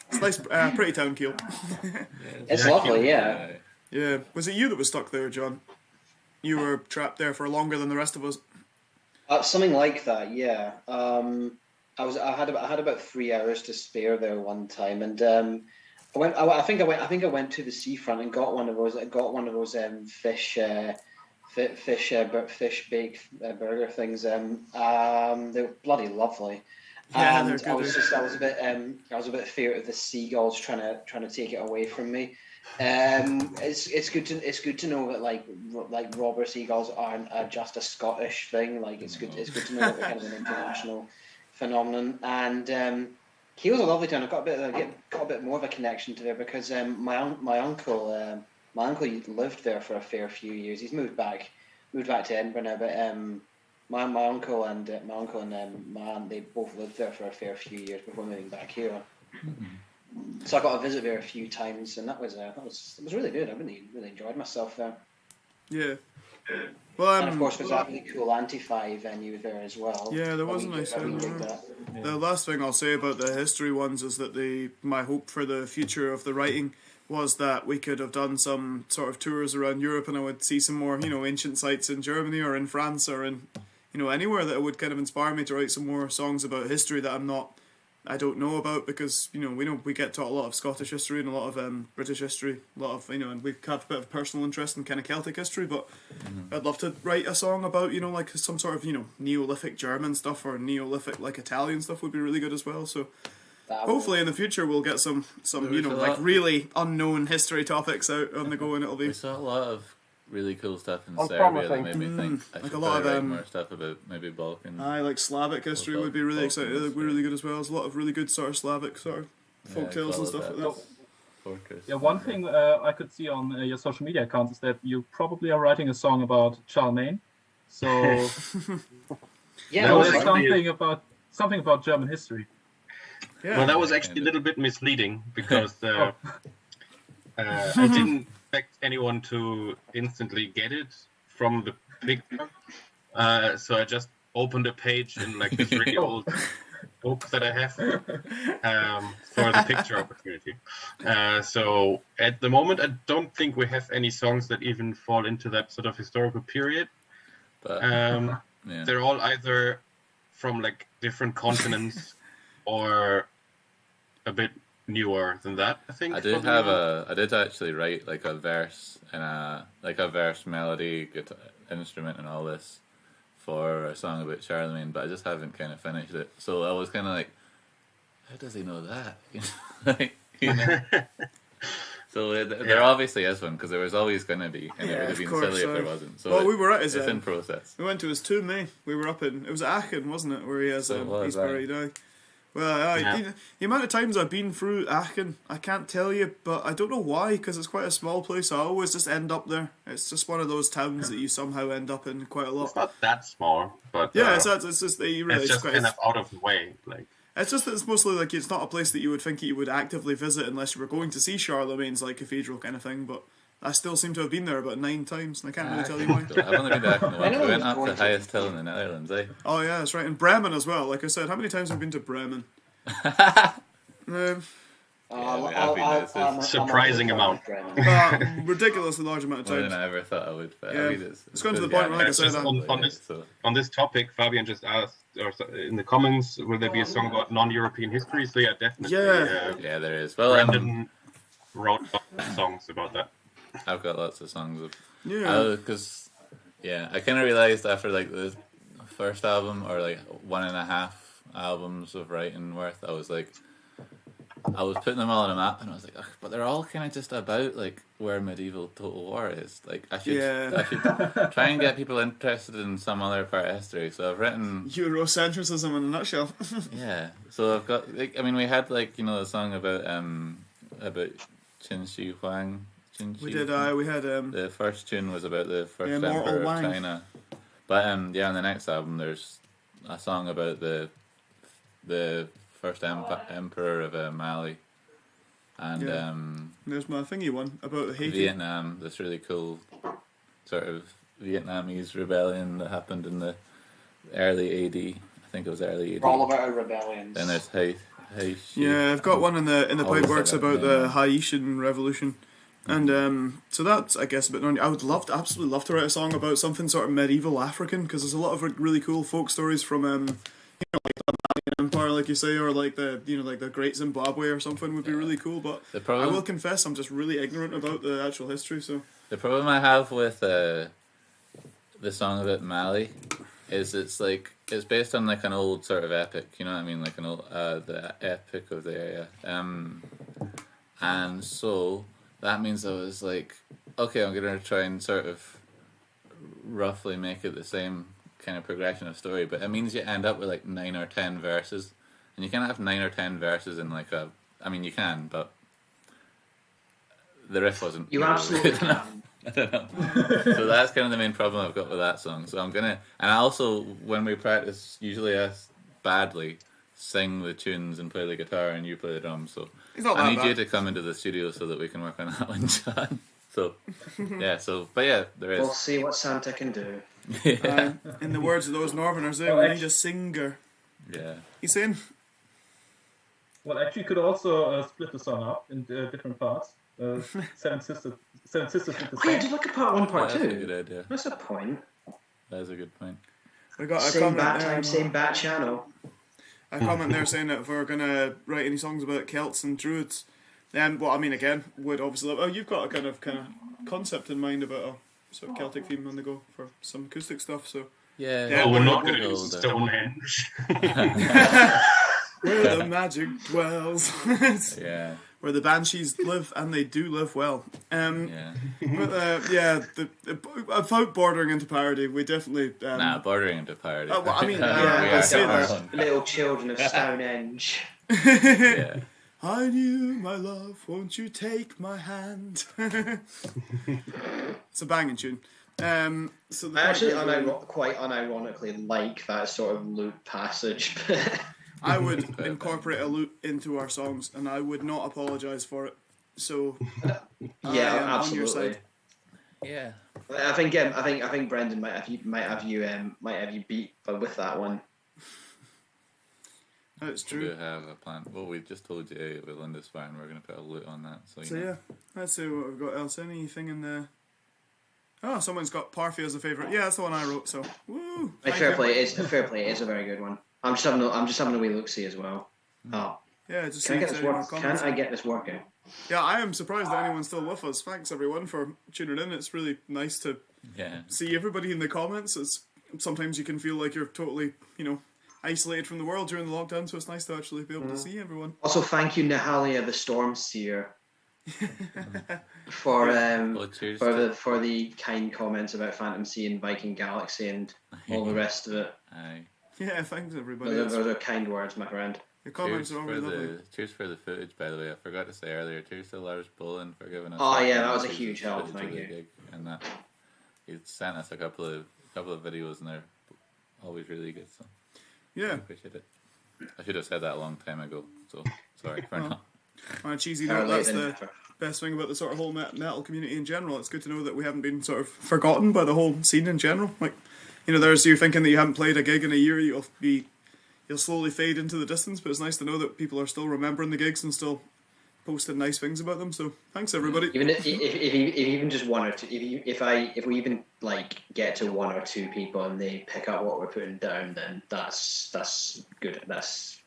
It's nice, pretty town, Kiel. It's lovely, yeah. Yeah. Was it you that was stuck there, John? You were trapped there for longer than the rest of us. Something like that, yeah. I had about 3 hours to spare there one time, and I think I went to the seafront and got one of those fish baked burger things. They were bloody lovely. Yeah, and they're good. I was a bit feared of the seagulls trying to take it away from me. It's good to know that like robber seagulls aren't just a Scottish thing. Like it's good to know that they're kind of an international phenomenon. And Kiel's a lovely town. I got a bit more of a connection to there because my uncle lived there for a fair few years. He's moved back to Edinburgh now, but my uncle and my aunt, they both lived there for a fair few years before moving back here. Mm-hmm. So I got to visit there a few times, and it was really good. I really enjoyed myself there. Yeah. Well, and of course, there's that really cool Anti-Fi venue there as well. Yeah, there was a nice venue. The last thing I'll say about the history ones is that my hope for the future of the writing was that we could have done some sort of tours around Europe, and I would see some more, ancient sites in Germany or in France or in, anywhere that would kind of inspire me to write some more songs about history that I don't know about, because we get taught a lot of Scottish history and a lot of British history, a lot of and we have a bit of personal interest in kind of Celtic history, but I'd love to write a song about like some sort of Neolithic German stuff or Neolithic like Italian stuff would be really good as well. So hopefully in the future we'll get some like really unknown history topics out on the go, and it'll be. We saw a lot of really cool stuff in Serbia that made me think like a lot of more stuff about maybe Balkan. Like Slavic history would be really exciting. It'd be really good as well. There's a lot of really good sort of Slavic sort of folk tales and stuff like that. Fortress. Yeah, one thing I could see on your social media accounts is that you probably are writing a song about Charlemagne. So yeah, so there's something about German history. Yeah. Well, that was actually a little bit misleading because I didn't expect anyone to instantly get it from the picture. So I just opened a page in like this really old hope that I have for the picture opportunity. So at the moment, I don't think we have any songs that even fall into that sort of historical period. But They're all either from like different continents or a bit newer than that, I think. I did actually write like a verse and a verse melody, guitar, instrument, and all this for a song about Charlemagne, but I just haven't kind of finished it. So I was kind of like, how does he know that? So there obviously is one, because there was always going to be, and it would have been silly if there wasn't. So we were at his. It's in process. We went to his tomb, We were up in. It was Aachen, wasn't it, where he has he's buried. Well, the amount of times I've been through Aachen, I can't tell you, but I don't know why, because it's quite a small place. I always just end up there. It's just one of those towns that you somehow end up in quite a lot. It's not that small, but yeah, it's just that you really. It's just kind of out of the way, like. It's just that it's mostly like it's not a place that you would think you would actively visit unless you were going to see Charlemagne's like cathedral kind of thing. But I still seem to have been there about 9 times, and I can't really tell you why. I've only been there once. We went up the highest hill in the Netherlands, eh? Oh yeah, that's right. And Bremen as well. Like I said, how many times have we been to Bremen? Surprising amount. Ridiculously large amount of times. More than I ever thought I would. But yeah. I mean, it's gone to the point where, like I said, on this topic, Fabian just asked, or in the comments, will there be a song about non-European history? So yeah, definitely. Yeah, there is. Well, Brandon wrote songs about that. I've got lots of songs. Because I kind of realized after like the first album, or like 1.5 albums of writing worth, I was putting them all on a map, and I was like, but they're all kind of just about like where medieval Total War is. Like I should try and get people interested in some other part of history. So I've written Eurocentrism in a nutshell. Yeah. So I've got like, I mean, we had like, the song about Qin Shi Huang. We did. We had the first tune was about the first emperor of China. But on the next album there's a song about the first emperor of Mali, and there's my thingy one about Haiti. Vietnam. This really cool sort of Vietnamese rebellion that happened in the early AD. I think it was early AD. All about our rebellions. Then there's Haitian. Yeah, I've got one in the pipeworks about the Haitian Revolution. And so that's, I guess, a bit. I would absolutely love to write a song about something sort of medieval African, because there's a lot of really cool folk stories from like the Malian Empire, like you say, or like the like the Great Zimbabwe or something would be really cool. But I will confess, I'm just really ignorant about the actual history. So the problem I have with the song about Mali is it's based on like an old sort of epic. You know what I mean? Like an old the epic of the area. And so that means I was like, okay, I'm going to try and sort of roughly make it the same kind of progression of story, but it means you end up with like 9 or 10 verses, and you can't have 9 or 10 verses in like I mean, you can, but the riff wasn't. You absolutely can. I don't know. So that's kind of the main problem I've got with that song. So I'm gonna, and I also, when we practice, usually I badly sing the tunes and play the guitar, and you play the drums. So I need you to come into the studio so that we can work on that one, John. So there is. We'll see what Santa can do. Yeah. In the words of those Northerners, we need a singer. Yeah. He's saying. Well, actually, you could also split the song up into different parts. Seven Sisters did the same. Oh yeah, do like a part 1, part 2. That's a good idea. That's a point. That is a good point. We got same bat time, same bat channel. A comment there saying that if we're gonna write any songs about Celts and Druids, then would obviously. Oh, you've got a kind of concept in mind about a sort of Celtic theme on the go for some acoustic stuff. So yeah. We're not going to do Stonehenge. Where the magic dwells. Yeah. Where the banshees live, and they do live well. But about bordering into parody, we definitely. Bordering into parody. Well, I mean, I say that. Little children of Stonehenge. Yeah. I knew my love, won't you take my hand? It's a banging tune. So I actually quite unironically like that sort of loop passage. I would incorporate a loop into our songs, and I would not apologise for it. So yeah, absolutely. On your side. Yeah. I think Brendan might have you beat with that one. That's We do true. have a plan. Well, we just told you with Lindisfarne we're going to put a loot on that. So, So yeah, let's see what we've got else. Anything in the... Oh, someone's got Parfait as a favourite. Yeah, that's the one I wrote, so woo! Fair play is a very good one. I'm just having a wee look-see as well. Oh, Yeah, just can I see get if this there's any more work? Can comments. I get this working? Yeah, I am surprised that anyone's still with us. Thanks everyone for tuning in. It's really nice to yeah. see everybody in the comments. It's sometimes you can feel like you're totally, isolated from the world during the lockdown, so it's nice to actually be able to see everyone. Also, thank you, Nahalia the Storm Seer, for Well, cheers to- for the kind comments about Phantom Sea and Viking Galaxy and all the rest of it. Aye. Yeah, thanks everybody. Those are kind words, my friend. The comments Cheers are for always lovely. cheers for the footage, by the way. I forgot to say earlier. Cheers to Lars Bohlen for giving us. Oh, yeah, that was a footage huge help, of thank the you. gig, and that he sent us a couple of videos, and they're always really good. So I Yeah, appreciate it. I should have said that a long time ago. So sorry for not. on a cheesy Better note, late that's than the never. best thing about the sort of whole metal community in general. It's good to know that we haven't been sort of forgotten by the whole scene in general. Like, there's you thinking that you haven't played a gig in a year, you'll slowly fade into the distance, but it's nice to know that people are still remembering the gigs and still posting nice things about them. So thanks everybody. Even if even just one or two, if we even like get to one or two people and they pick up what we're putting down, then that's good. That's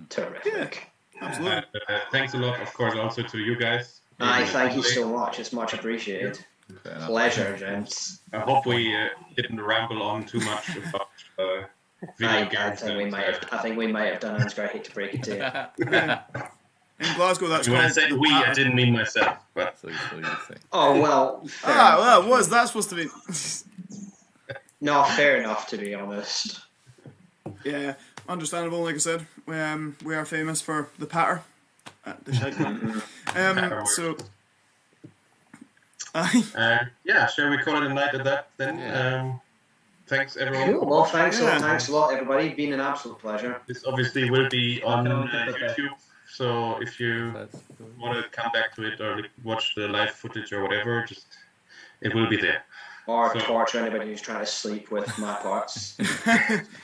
terrific. Absolutely. Thanks a lot, of course, also to you guys. Aye, thank you so much. It's much appreciated. Fair enough. Pleasure, gents. I hope we didn't ramble on too much about video I games. think we might have done. Ansgar, I hate to break it to you. In Glasgow, that's When I called... said we, I didn't mean myself. But So you say. Oh well. Fair well, what is that supposed to be? No, fair enough, to be honest. Yeah, understandable. Like I said, we are famous for the patter at the shite. So, yeah, shall we call it a night at that then? Yeah. Thanks everyone. Cool. Well, thanks Yeah. a lot, everybody. It's been an absolute pleasure. This obviously will be on Okay. YouTube, so if you That's want to come back to it or watch the live footage or whatever, just it will be there. Or So- torture anybody who's trying to sleep with my parts.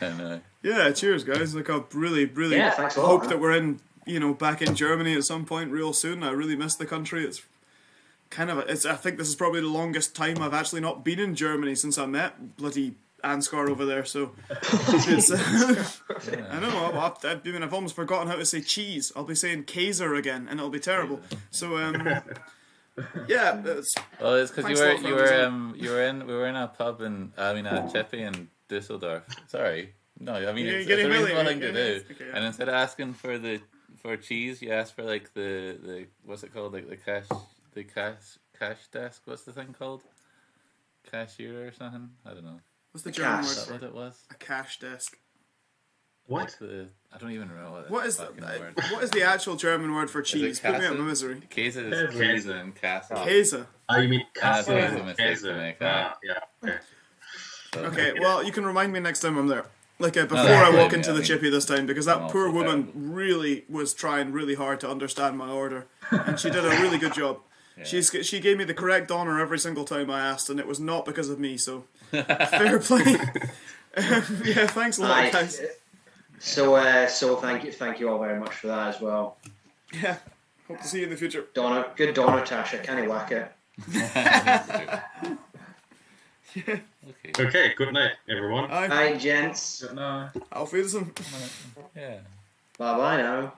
and yeah, cheers, guys. Like, I really, really Yeah, thanks a lot, hope man. that we're in, back in Germany at some point real soon. I really miss the country. It's kind of, I think this is probably the longest time I've actually not been in Germany since I met bloody Ansgar over there. So, it's, I know, I've almost forgotten how to say cheese. I'll be saying Kaiser again, and it'll be terrible. So, yeah, it's, well, it's because Thanks a lot for we were in a pub a chippy in Dusseldorf. Sorry, no, I mean You're it's a getting really- reasonable thing to yeah, do. okay, yeah. And instead of asking for cheese, you ask for like the what's it called, like the cash desk. What's the thing called? Cashier or something? I don't know. what's the The German cash. word Is that for what it was? a cash desk? What? I don't even know What is fucking word. what is the actual German word for cheese? Put me out of my misery. Käse is Käse. cheese and Käse. Käse. You mean That's Kassel? always a mistake to make, Yeah. Okay. So- Okay, well, you can remind me next time I'm there. Like, before that's I walk fine, into yeah, the I chippy this time, because I'm that poor also woman terrible. really was trying really hard to understand my order, and she did a really good job. Yeah. She gave me the correct honour every single time I asked, and it was not because of me, so fair play. Yeah, thanks a lot, Aye. guys. So thank you all very much for that as well. Yeah, hope to see you in the future. Good Donna Tasha, can you whack it? Okay. Okay, good night, everyone. Aye, Aye, gents. No. Auf Wiedersehen. Yeah. Bye bye now.